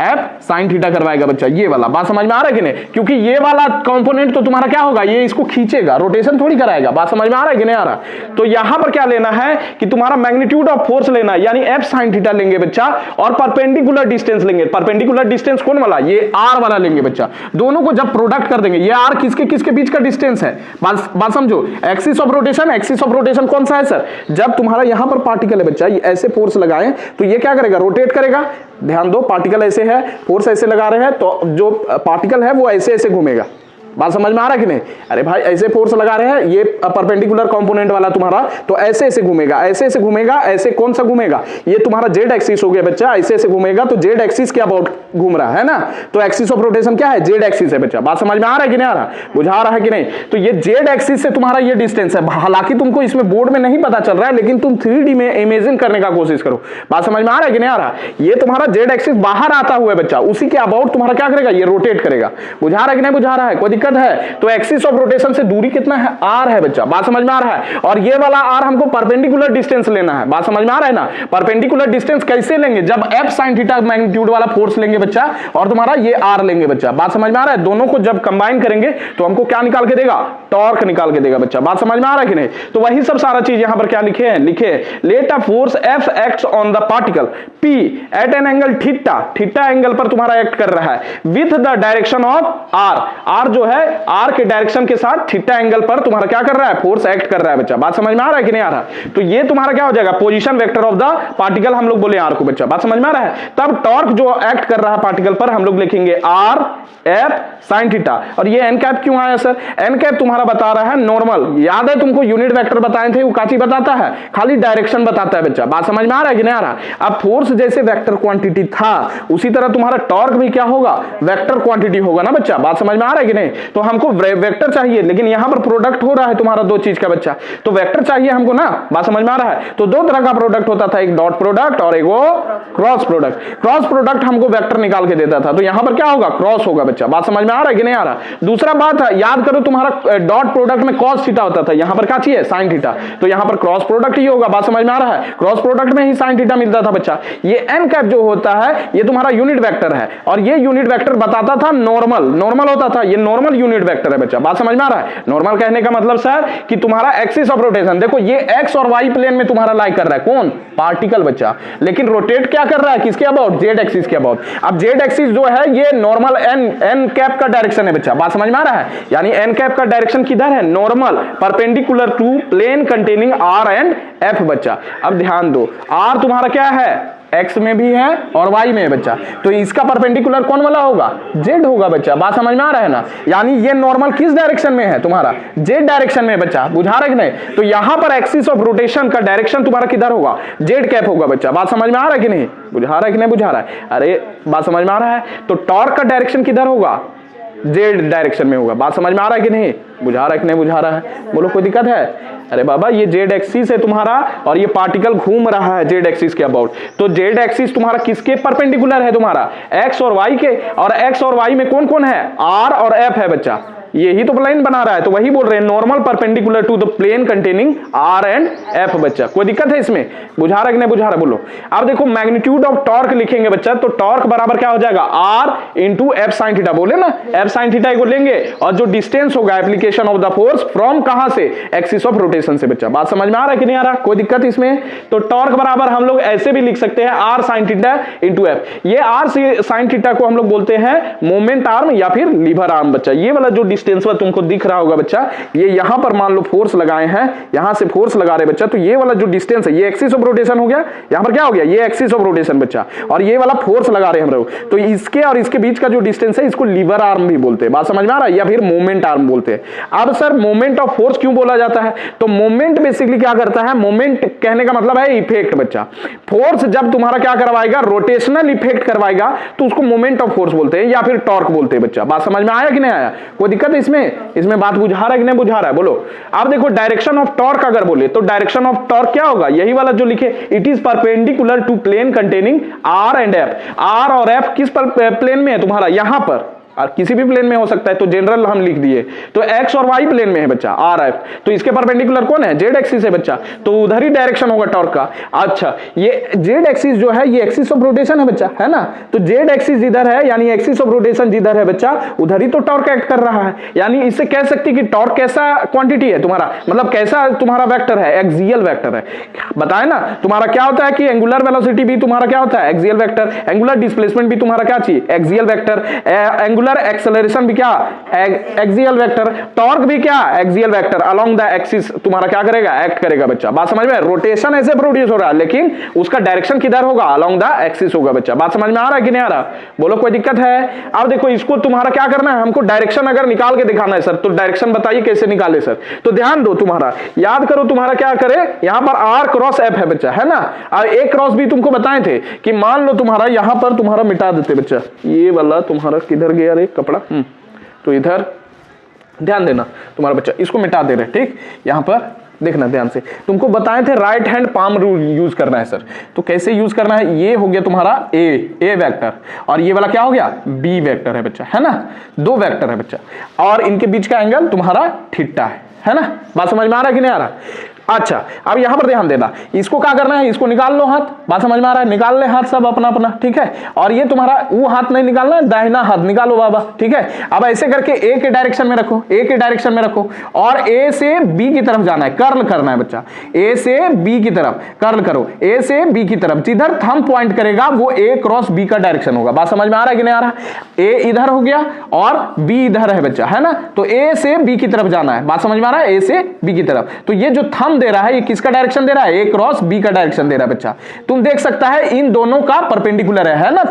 एफ साइन थीटा करवाएगा बच्चा, ये वाला। बात समझ में आ रहा है कि नहीं? क्योंकि ये वाला कंपोनेंट तो तुम्हारा क्या होगा, ये इसको खींचेगा, रोटेशन थोड़ी कराएगा। बात समझ में आ रहा है कि नहीं आ रहा? तो यहां पर क्या लेना है कि तुम्हारा मैग्नीट्यूड ऑफ फोर्स लेना है, यानी एफ साइन थीटा लेंगे बच्चा, और परपेंडिकुलर डिस्टेंस लेंगे। परपेंडिकुलर डिस्टेंस कौन वाला, ये आर वाला लेंगे बच्चा। दोनों को जब प्रोडक्ट कर देंगे, ये आर किसके किसके बीच का डिस्टेंस है, बात समझो। Axis of rotation, axis of rotation कौन सा है सर, जब तुम्हारा यहां पर पार्टिकल है बच्चा, ये ऐसे फोर्स लगाएं तो ये क्या करेगा, रोटेट करेगा। ध्यान दो, पार्टिकल ऐसे है, फोर्स ऐसे लगा रहे हैं, तो जो पार्टिकल है वो ऐसे ऐसे घूमेगा। बात समझ में आ रहा है कि नहीं? अरे भाई ऐसे फोर्स लगा रहे हैं, ये परपेंडिकुलर कंपोनेंट वाला तुम्हारा, तो ऐसे ऐसे घूमेगा, ऐसे ऐसे घूमेगा, ऐसे कौन सा घूमेगा, ये तुम्हारा जेड एक्सिस हो गया बच्चा, ऐसे ऐसे घूमेगा, तो जेड एक्सिस के अबाउट घूम रहा है ना, तो एक्सिस ऑफ रोटेशन क्या है, जेड एक्सिस है बच्चा। बात समझ में आ रहा है कि नहीं आ रहा, बुझा रहा है कि नहीं? तो ये जेड एक्सिस से तुम्हारा ये डिस्टेंस है। हालांकि तुमको इसमें बोर्ड में नहीं पता चल रहा है, लेकिन तुम 3D में इमेजिन करने का कोशिश करो। बात समझ में आ रहा है कि नहीं आ रहा? ये तुम्हारा जेड एक्सिस बाहर आता हुआ है बच्चा, उसी के अबाउट तुम्हारा क्या करेगा, ये रोटेट करेगा। बुझा रहा है कि नहीं बुझा रहा है, कोई दिक्कत है? तो एक्सिस ऑफ रोटेशन से दूरी कितना है, आर है बच्चा। बात समझ में आ रहा है? और ये वाला आर हमको परपेंडिकुलर डिस्टेंस लेना है। बात समझ में आ रहा है ना? परपेंडिकुलर डिस्टेंस कैसे लेंगे, जब एफ साइन थीटा मैग्नीट्यूड वाला फोर्स लेंगे बच्चा, और तुम्हारा ये आर लेंगे बच्चा। बात समझ में आ रहा है? दोनों को जब कंबाइन करेंगे तो हमको क्या निकाल के देगा, टॉर्क निकाल के देगा बच्चा। बात समझ में आ रहा है कि नहीं? तो वही सब सारा चीज यहां पर क्या लिखे हैं, लिखे let a force F acts on the particle P at an angle theta, theta angle पर तुम्हारा एक्ट कर रहा है with the direction of r, r जो है आर के डायरेक्शन के साथ थीटा एंगल पर तुम्हारा क्या कर रहा है, फोर्स एक्ट कर रहा है बच्चा। बात समझ में आ रहा है कि नहीं आ रहा? तो ये तुम्हारा क्या हो जाएगा, position vector of the particle हम लोग बोले आर को बच्चा। बात समझ में आ रहा है? तब टॉर्क जो एक्ट कर रहा है पार्टिकल पर हम लोग लिखेंगे आर एफ साइन थीटा। और ये एन कैप क्यों आया सर, एन कैप तुम्हारा बता रहा है नॉर्मल। याद है तुमको यूनिट वेक्टर बताए थे, वो काची बताता है, खाली डायरेक्शन बताता है बच्चा। बात समझ में आ रहा है कि नहीं आ रहा? अब फोर्स जैसे वेक्टर क्वांटिटी था, उसी तरह तुम्हारा टॉर्क भी क्या होगा, वेक्टर क्वांटिटी होगा ना बच्चा। बात समझ में आ रहा है कि नहीं? तो हमको वेक्टर चाहिए, लेकिन यहां पर प्रोडक्ट हो रहा है तुम्हारा दो चीज का बच्चा, तो वेक्टर चाहिए हमको ना। बात समझ में आ रहा है? तो दो तरह का प्रोडक्ट होता था, एक डॉट प्रोडक्ट और एक वो क्रॉस प्रोडक्ट। क्रॉस प्रोडक्ट हमको वेक्टर निकाल के देता था, तो यहां पर क्या होगा, क्रॉस होगा बच्चा। बात समझ में आ रहा है कि नहीं आ रहा? दूसरा बात है, याद करो तुम्हारा डॉट प्रोडक्ट में कॉस थीटा होता था, यहां पर क्या चाहिए, साइन थीटा, तो यहां पर क्रॉस प्रोडक्ट ही होगा। बात समझ में आ रहा है? क्रॉस प्रोडक्ट में ही साइन थीटा मिलता था बच्चा। ये एन कैप जो होता है, ये तुम्हारा यूनिट वेक्टर है, और ये यूनिट वेक्टर बताता था नॉर्मल, नॉर्मल होता था, ये नॉर्मल यूनिट वेक्टर है बच्चा। बात समझ में आ रहा है? नॉर्मल कहने का मतलब सर कि तुम्हारा एक्सिस ऑफ रोटेशन, देखो ये एक्स और वाई प्लेन में तुम्हारा लाई कर रहा है, कौन, पार्टिकल बच्चा, लेकिन रोटेट क्या कर रहा है, किसके अबाउट, जेड एक्सिस के अबाउट। अब जेड एक्सिस जो है ये नॉर्मल एन कैप का डायरेक्शन है बच्चा। बात समझ में आ रहा है? यानी एन कैप का डायरेक्शन किधर है, normal, perpendicular to plane containing r and F बच्चा। अब ध्यान दो, आर तुम्हारा क्या है, एक्स में भी है और वाई में है बच्चा, तो इसका परपेंडिकुलर कौन वाला होगा, जेड होगा बच्चा। बात समझ में आ रहा है ना? यानी ये नॉर्मल किस डायरेक्शन में है तुम्हारा, जेड डायरेक्शन में बच्चा। बुझा रहा है कि नहीं? तो यहां पर एक्सिस ऑफ रोटेशन का डायरेक्शन तुम्हारा किधर होगा, जेड कैप होगा बच्चा। बात समझ में आ रहा है कि नहीं, बुझा रहा है कि नहीं बुझा रहा है? अरे बात समझ में आ रहा है? तो टॉर्क का डायरेक्शन किधर होगा, जेड डायरेक्शन में होगा। बात समझ में आ रहा है कि नहीं, बुझा रहा है कि नहीं बुझा रहा है, बोलो कोई दिक्कत है? अरे बाबा ये जेड एक्सिस है तुम्हारा, और ये पार्टिकल घूम रहा है जेड एक्सिस के अबाउट, तो जेड एक्सिस तुम्हारा किसके परपेंडिकुलर है, तुम्हारा एक्स और वाई के, और एक्स और वाई में कौन कौन है, आर और एफ है बच्चा। यही तो प्लेन बना रहा है, तो वही बोल रहे हैं normal perpendicular to the plane containing r and F बच्चा। कोई दिक्कत है इसमें, बुझा रहा है कि नहीं बुझा रहा, बोलो। अब देखो मैग्नीट्यूड ऑफ टॉर्क लिखेंगे बच्चा, तो टॉर्क बराबर क्या हो जाएगा, r into F sine theta, बोले ना, एफ साइन थीटा को लेंगे, और जो डिस्टेंस होगा application of the force from कहां से, एक्सिस ऑफ रोटेशन से बच्चा। बात समझ में आ रहा है कि नहीं आ रहा, कोई दिक्कत इसमें? तो टॉर्क बराबर हम लोग ऐसे भी लिख सकते हैं, r sine theta into F. ये आर साइन थीटा को हम लोग बोलते हैं मोमेंट आर्म या फिर लीवर आर्म बच्चा। ये वाला जो डिस्टेंस तुमको दिख रहा होगा बच्चा, ये यहां पर मान लो फोर्स लगाए हैं, यहां से फोर्स लगा रहे बच्चा, तो ये वाला जो डिस्टेंस है, ये एक्सिस ऑफ रोटेशन हो गया, यहां पर क्या हो गया, ये एक्सिस ऑफ रोटेशन बच्चा, और ये वाला फोर्स लगा रहे हम लोग, तो इसके और इसके बीच का जो डिस्टेंस है, इसको लीवर आर्म भी बोलते हैं। बात समझ में आ रहा है? या फिर मोमेंट आर्म बोलते हैं। अब सर मोमेंट ऑफ फोर्स क्यों बोला जाता है, तो मोमेंट बेसिकली क्या करता है, मोमेंट कहने का मतलब है इफेक्ट बच्चा। फोर्स जब तुम्हारा क्या करवाएगा, रोटेशनल इफेक्ट करवाएगा, तो उसको मोमेंट ऑफ फोर्स बोलते हैं या फिर टॉर्क बोलते हैं बच्चा। बात समझ में आया कि नहीं आया, कोई दिक्कत है इसमें? इसमें बात बुझा रहा है कि नहीं बुझा रहा है, बोलो। अब देखो डायरेक्शन ऑफ टॉर्क अगर बोले, तो डायरेक्शन ऑफ टॉर्क क्या होगा, यही वाला जो लिखे, it is perpendicular to plane containing r and F. R और एफ किस पर प्लेन में है तुम्हारा, यहां पर, और किसी भी प्लेन में हो सकता है, तो जनरल हम लिख दिए। तो एक्स और वाई प्लेन में है बच्चा आर एफ, तो इसके परपेंडिकुलर कौन है, जेड एक्सिस है बच्चा, तो उधर ही डायरेक्शन होगा टॉर्क का। अच्छा, ये जेड एक्सिस जो है ये एक्सिस ऑफ रोटेशन है बच्चा, है ना, तो जेड एक्सिस जिधर है यानी एक्सिस ऑफ रोटेशन जिधर है बच्चा उधर ही तो टॉर्क एक्ट कर रहा है। यानी इससे कह सकती कि टॉर्क कैसा क्वांटिटी है तुम्हारा, मतलब कैसा तुम्हारा वेक्टर है, एक्सियल वेक्टर है। बताए ना तुम्हारा क्या होता है कि एंगुलर वेलोसिटी भी तुम्हारा क्या होता है, एक्सियल वेक्टर, एंगुलर डिस्प्लेसमेंट भी तुम्हारा क्या चाहिए, एक्सियल वेक्टर, एंगुलर एक्सेलरेशन भी क्या, एक्सियल वेक्टर, टॉर्क भी क्या, axial vector along the axis तुम्हारा क्या करेगा, एक्ट करेगा बच्चा। बात समझ में, रोटेशन ऐसे प्रोड्यूस हो रहा है लेकिन उसका डायरेक्शन किधर होगा, अलोंग द एक्सिस होगा बच्चा। बात समझ में आ रहा है कि नहीं आ रहा, बोलो कोई दिक्कत है। अब देखो इसको तुम्हारा क्या करना है, हमको डायरेक्शन अगर निकाल के दिखाना है सर, तो डायरेक्शन बताइए कैसे निकाले सर, तो ध्यान दो तुम्हारा, याद करो तुम्हारा क्या करे, यहां पर आर क्रॉस एफ है बच्चा, है ना, और एक क्रॉस भी तुमको बताए थे कि मान लो तुम्हारा यहां पर तुम्हारा मिटा देते बच्चा, ये वाला तुम्हारा किधर गया रे कपड़ा, तो इधर ध्यान देना तुम्हारा बच्चा, इसको मिटा दे रहे, ठीक, यहां पर देखना ध्यान से, तुमको बताए थे right hand palm rule use करना है सर, तो कैसे यूज करना है, ये हो गया तुम्हारा ए वेक्टर और ये वाला क्या हो गया, बी वेक्टर है बच्चा, है ना, दो वेक्टर है बच्चा और इनके बीच का एंगल तुम्हारा थीटा है ना। बात समझ में आ रहा है कि नहीं आ रहा। अच्छा, अब यहां पर ध्यान देना, इसको क्या करना है, इसको निकाल लो हाथ, बात समझ में आ रहा है, निकाल ले हाथ सब अपना अपना, ठीक है, और ये तुम्हारा वो हाथ नहीं निकालना है, दाहिना हाथ निकालो बाबा, ठीक है। अब ऐसे करके ए के डायरेक्शन में रखो, ए के डायरेक्शन में रखो और ए से बी की तरफ जाना है, कर्ल करना है बच्चा, ए से बी की तरफ कर्ल करो, ए से बी की तरफ, जिधर थंब पॉइंट करेगा वो ए क्रॉस बी का डायरेक्शन होगा। बात समझ में आ रहा है कि नहीं आ रहा, ए इधर हो गया और बी इधर है बच्चा, है ना, तो ए से बी की तरफ जाना है, बात समझ में आ रहा है, ए से बी की तरफ, तो ये जो थंब दे रहा है ये किसका डायरेक्शन दे रहा है, ए क्रॉस बी का डायरेक्शन दे रहा है बच्चा। तुम देख सकता है इन दोनों का परपेंडिकुलर है ना,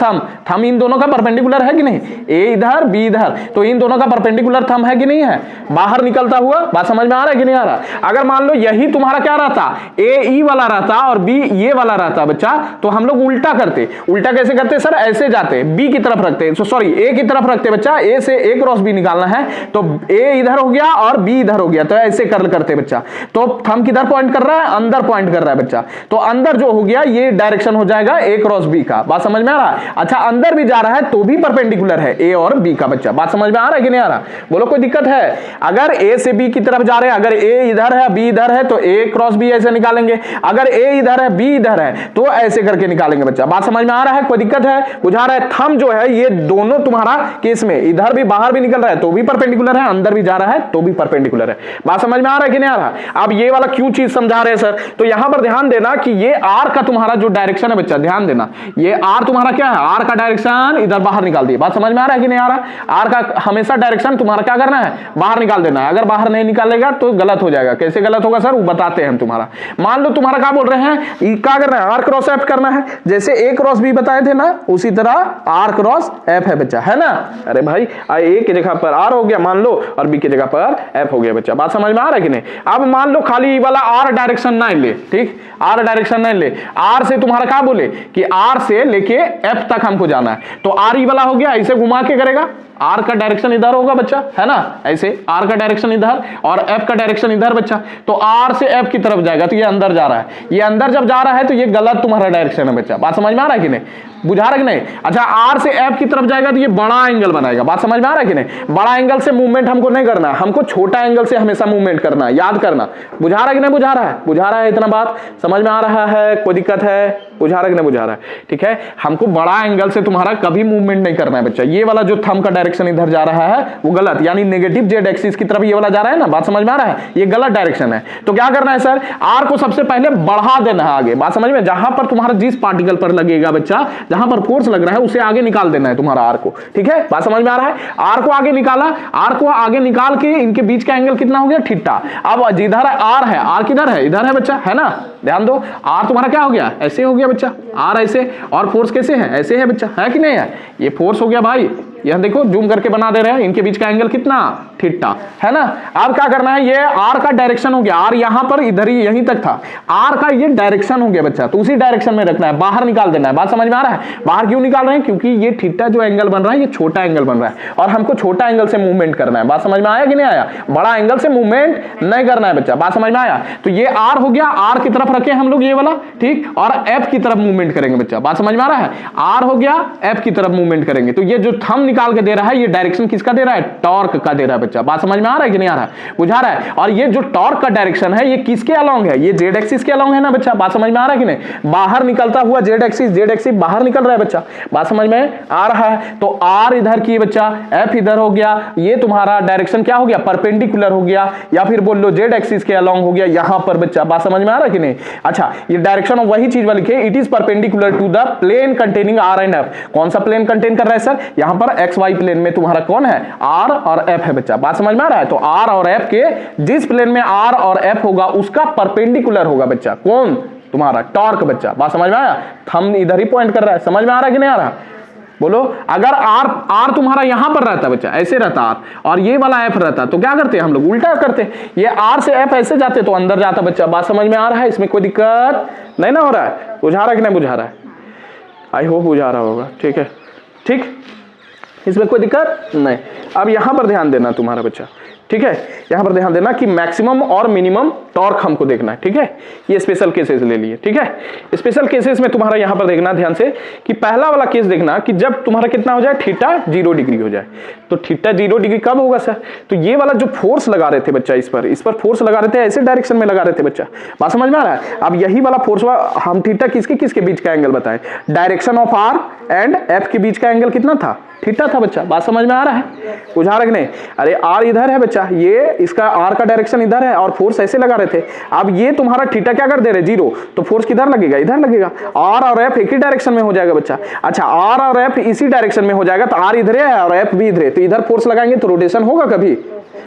थंब इन दोनों का परपेंडिकुलर है कि नहीं, ए इधर बी इधर, तो इन दोनों का परपेंडिकुलर थंब है कि नहीं है, बाहर निकलता हुआ। बात समझ में आ रहा है कि नहीं आ रहा। अगर मान लो यही तुम्हारा क्या रहता, ए ई वाला रहता और बी ये वाला रहता बच्चा, तो हम लोग उल्टा करते। उल्टा कैसे करते सर, ऐसे जाते, बी की तरफ रखते, सॉरी ए की तरफ रखते बच्चा, ए से ए क्रॉस बी निकालना है, तो ए इधर हो गया और बी इधर हो गया, तो ऐसे कर्ल करते बच्चा। तो थंब किधर पॉइंट कर रहा है, अंदर पॉइंट कर रहा है बच्चा, तो अंदर जो हो गया ये डायरेक्शन हो जाएगा ए क्रॉस बी का। बात समझ में आ रहा है। अच्छा, अंदर भी जा रहा है तो भी परपेंडिकुलर है ए और बी का बच्चा। बात समझ में आ रहा है कि नहीं आ रहा, बोलो कोई दिक्कत है। अगर ए से बी की तरफ जा रहे हैं, अगर ए इधर है बी इधर है तो ए क्रॉस बी ऐसे निकालेंगे, अगर ए इधर है बी इधर है तो ऐसे करके निकालेंगे बच्चा। बात समझ में आ रहा है, कोई दिक्कत है, बुझा रहा है। थंब जो है ये दोनों तुम्हारा केस में इधर भी बाहर भी निकल रहा है तो भी परपेंडिकुलर है, अंदर भी जा रहा है तो भी परपेंडिकुलर है। बात समझ में आ रहा है कि नहीं आ रहा। अब ये वाला क्यों चीज समझा रहे हैं सर, तो यहां पर ध्यान देना कि ये आर का तुम्हारा जो डायरेक्शन है बच्चा, ध्यान देना, ये आर तुम्हारा क्या है, आर का डायरेक्शन इधर बाहर निकाल दिए। बात समझ में आ रहा है कि नहीं आ रहा। आर का हमेशा डायरेक्शन तुम्हारा क्या करना है, बाहर निकाल देना है। अगर बाहर नहीं निकालेगा तो गलत हो जाएगा। कैसे गलत होगा सर, वो बताते हैं हम तुम्हारा। मान लो तुम्हारा क्या बोल रहे हैं, क्या करना है, आर क्रॉस एफ करना है, जैसे ए क्रॉस बी बताए थे ना, उसी तरह आर क्रॉस एफ है बच्चा, है ना। अरे भाई ए की जगह पर आर हो गया मान लो और बी की जगह पर एफ हो गया बच्चा। बात समझ में आ रहा है कि नहीं। अब मान लो खाली वाला आर डायरेक्शन ना ले, ठीक, आर डायरेक्शन नहीं ले, आर से तुम्हारा क्या बोले कि आर से लेके एफ तक हमको जाना है, तो आर ई वाला हो गया, ऐसे घुमा के करेगा, आर का डायरेक्शन इधर होगा बच्चा, है ना, ऐसे आर का डायरेक्शन इधर और एफ का डायरेक्शन इधर बच्चा, तो आर से एफ की तरफ जाएगा तो ये अंदर जा रहा है, ये अंदर जब जा रहा है तो ये गलत तुम्हारा डायरेक्शन है बच्चा। बात समझ में आ रहा है कि नहीं, बुझा रहा है कि नहीं। अच्छा, आर से एफ की तरफ जाएगा तो ये बड़ा एंगल बनाएगा। बात समझ में आ रहा है कि नहीं। बड़ा एंगल से मूवमेंट हमको नहीं करना, हमको छोटा एंगल से हमेशा मूवमेंट करना, याद करना। बुझा रहा है कि नहीं बुझा रहा है, बुझा रहा है, इतना बात समझ में आ रहा है, कोई दिक्कत है, बुझा रहा है कि नहीं बुझा रहा है, ठीक है। हमको बड़ा एंगल से तुम्हारा कभी मूवमेंट नहीं करना है बच्चा। ये वाला जो थंब का डायरेक्शन इधर जा रहा है वो गलत, यानी नेगेटिव जेड एक्सिस की तरफ ये वाला जा रहा है ना, बात समझ में आ रहा है, ये गलत डायरेक्शन है। तो क्या करना है सर, आर को सबसे पहले बढ़ा देना है आगे। बात समझ में, जहां पर तुम्हारा जिस पार्टिकल पर लगेगा बच्चा, जहां पर फोर्स लग रहा है उसे आगे निकाल देना है तुम्हारा आर को, ठीक है। बात समझ में आ रहा है। आर को आगे निकाला, आर को आगे निकाल के इनके बीच का एंगल कितना हो गया, थीटा। अब जिधर आर है, आर किधर है, इधर है बच्चा, है ना, ध्यान दो। आर तुम्हारा क्या हो गया, ऐसे हो गया बच्चा, आर ऐसे, और फोर्स कैसे है, ऐसे है बच्चा, है कि नहीं है, ये फोर्स हो गया भाई। यह देखो जूम करके बना दे रहे हैं, इनके बीच का एंगल कितना, थीटा, है ना। अब क्या करना है, ये आर का डायरेक्शन हो गया, आर यहां पर इधर ही यहीं तक था, आर का ये डायरेक्शन हो गया बच्चा, तो उसी डायरेक्शन में रखना है, बाहर निकाल देना है। बात समझ में आ रहा है? बाहर क्यों निकाल रहे हैं? क्योंकि ये थीटा जो एंगल बन रहा है ये छोटा एंगल बन रहा है और हमको छोटा एंगल से मूवमेंट करना है। बात समझ में आया कि नहीं आया? बड़ा एंगल से मूवमेंट नहीं करना है बच्चा। बात समझ में आया? तो ये आर हो गया, आर की तरफ रखे हम लोग ये वाला, ठीक, और एफ की तरफ मूवमेंट करेंगे बच्चा। बात समझ में आ रहा है? आर हो गया, एफ की तरफ मूवमेंट करेंगे। तो ये जो थंब निकाल के दे रहा है ये डायरेक्शन किसका दे रहा है? टॉर्क का दे रहा है बच्चा। बात समझ में आ रहा है कि नहीं आ रहा है? बुझा रहा है? और ये जो टॉर्क का डायरेक्शन है ये किसके अलोंग है? ये जेड एक्सिस के अलोंग है ना बच्चा। बात समझ में आ रहा है कि नहीं? बाहर निकलता हुआ जेड एक्सिस बाहर निकल रहा है बच्चा। बात समझ में आ रहा है? तो आर इधर की बच्चा, एफ इधर हो गया, ये तुम्हारा डायरेक्शन क्या हो गया? परपेंडिकुलर हो गया, या फिर बोल लो जेड एक्सिस के अलोंग हो गया यहां पर बच्चा। बात समझ में आ रहा है कि नहीं? अच्छा, ये डायरेक्शन वही चीज वाली लिखे, it is perpendicular to the plane containing r and F. कौन सा प्लेन कंटेन कर रहा है सर? यहां पर एक्स वाई प्लेन में तुम्हारा कौन है? आर और एफ है बच्चा। बात समझ में आ रहा है? तो आर और एफ के जिस प्लेन में आर और एफ होगा उसका परपेंडिकुलर होगा बच्चा कौन? तुम्हारा टॉर्क बच्चा। बात समझ में आया? थंब इधर ही पॉइंट कर रहा है, समझ में आ रहा है कि नहीं आ रहा? बोलो, अगर आर तुम्हारा यहां पर रहता बच्चा, ऐसे रहता आर, और ये वाला एफ रहता, तो क्या करते हम लोग? उल्टा करते, ये आर से एफ ऐसे जाते तो अंदर जाता बच्चा। बात समझ में आ रहा है? इसमें कोई दिक्कत नहीं ना हो रहा है? बुझा रहा है कि नहीं बुझा रहा है? आई होप बुझा रहा होगा, ठीक है, ठीक, इसमें कोई दिक्कत नहीं। अब यहां पर ध्यान देना तुम्हारा बच्चा, ठीक है, यहां पर ध्यान देना कि मैक्सिमम और मिनिमम टॉर्क हमको देखना है, ठीक है। ये स्पेशल केसेस ले लिए, ठीक है। स्पेशल केसेस में तुम्हारा यहां पर देखना ध्यान से कि पहला वाला केस देखना कि जब तुम्हारा कितना हो जाए? थीटा 0 डिग्री हो जाए। तो थीटा 0 डिग्री कब होगा सर? तो ये वाला जो फोर्स लगा रहे थे बच्चा, इस पर फोर्स लगा रहे थे, ऐसे डायरेक्शन में लगा रहे थे बच्चा। बात समझ में आ रहा है? अब यही वाला फोर्स हम थीटा किसके किसके बीच का एंगल बताए? Direction of r and F के बीच का एंगल कितना था? थीटा था बच्चा। बात समझ में आ रहा है? बुझा रहा है कि नहीं? अरे आर इधर है बच्चा, ये इसका आर का डायरेक्शन इधर है और फोर्स ऐसे लगा रहे थे। अब ये तुम्हारा थीटा क्या कर दे रहे? 0, तो फोर्स किधर लगेगा? इधर लगेगा। आर और एफ एक ही डायरेक्शन में हो जाएगा बच्चा। अच्छा, आर और एफ इसी डायरेक्शन में हो जाएगा, तो आर इधर है और एफ भी इधर है, तो इधर फोर्स लगाएंगे तो रोटेशन होगा कभी?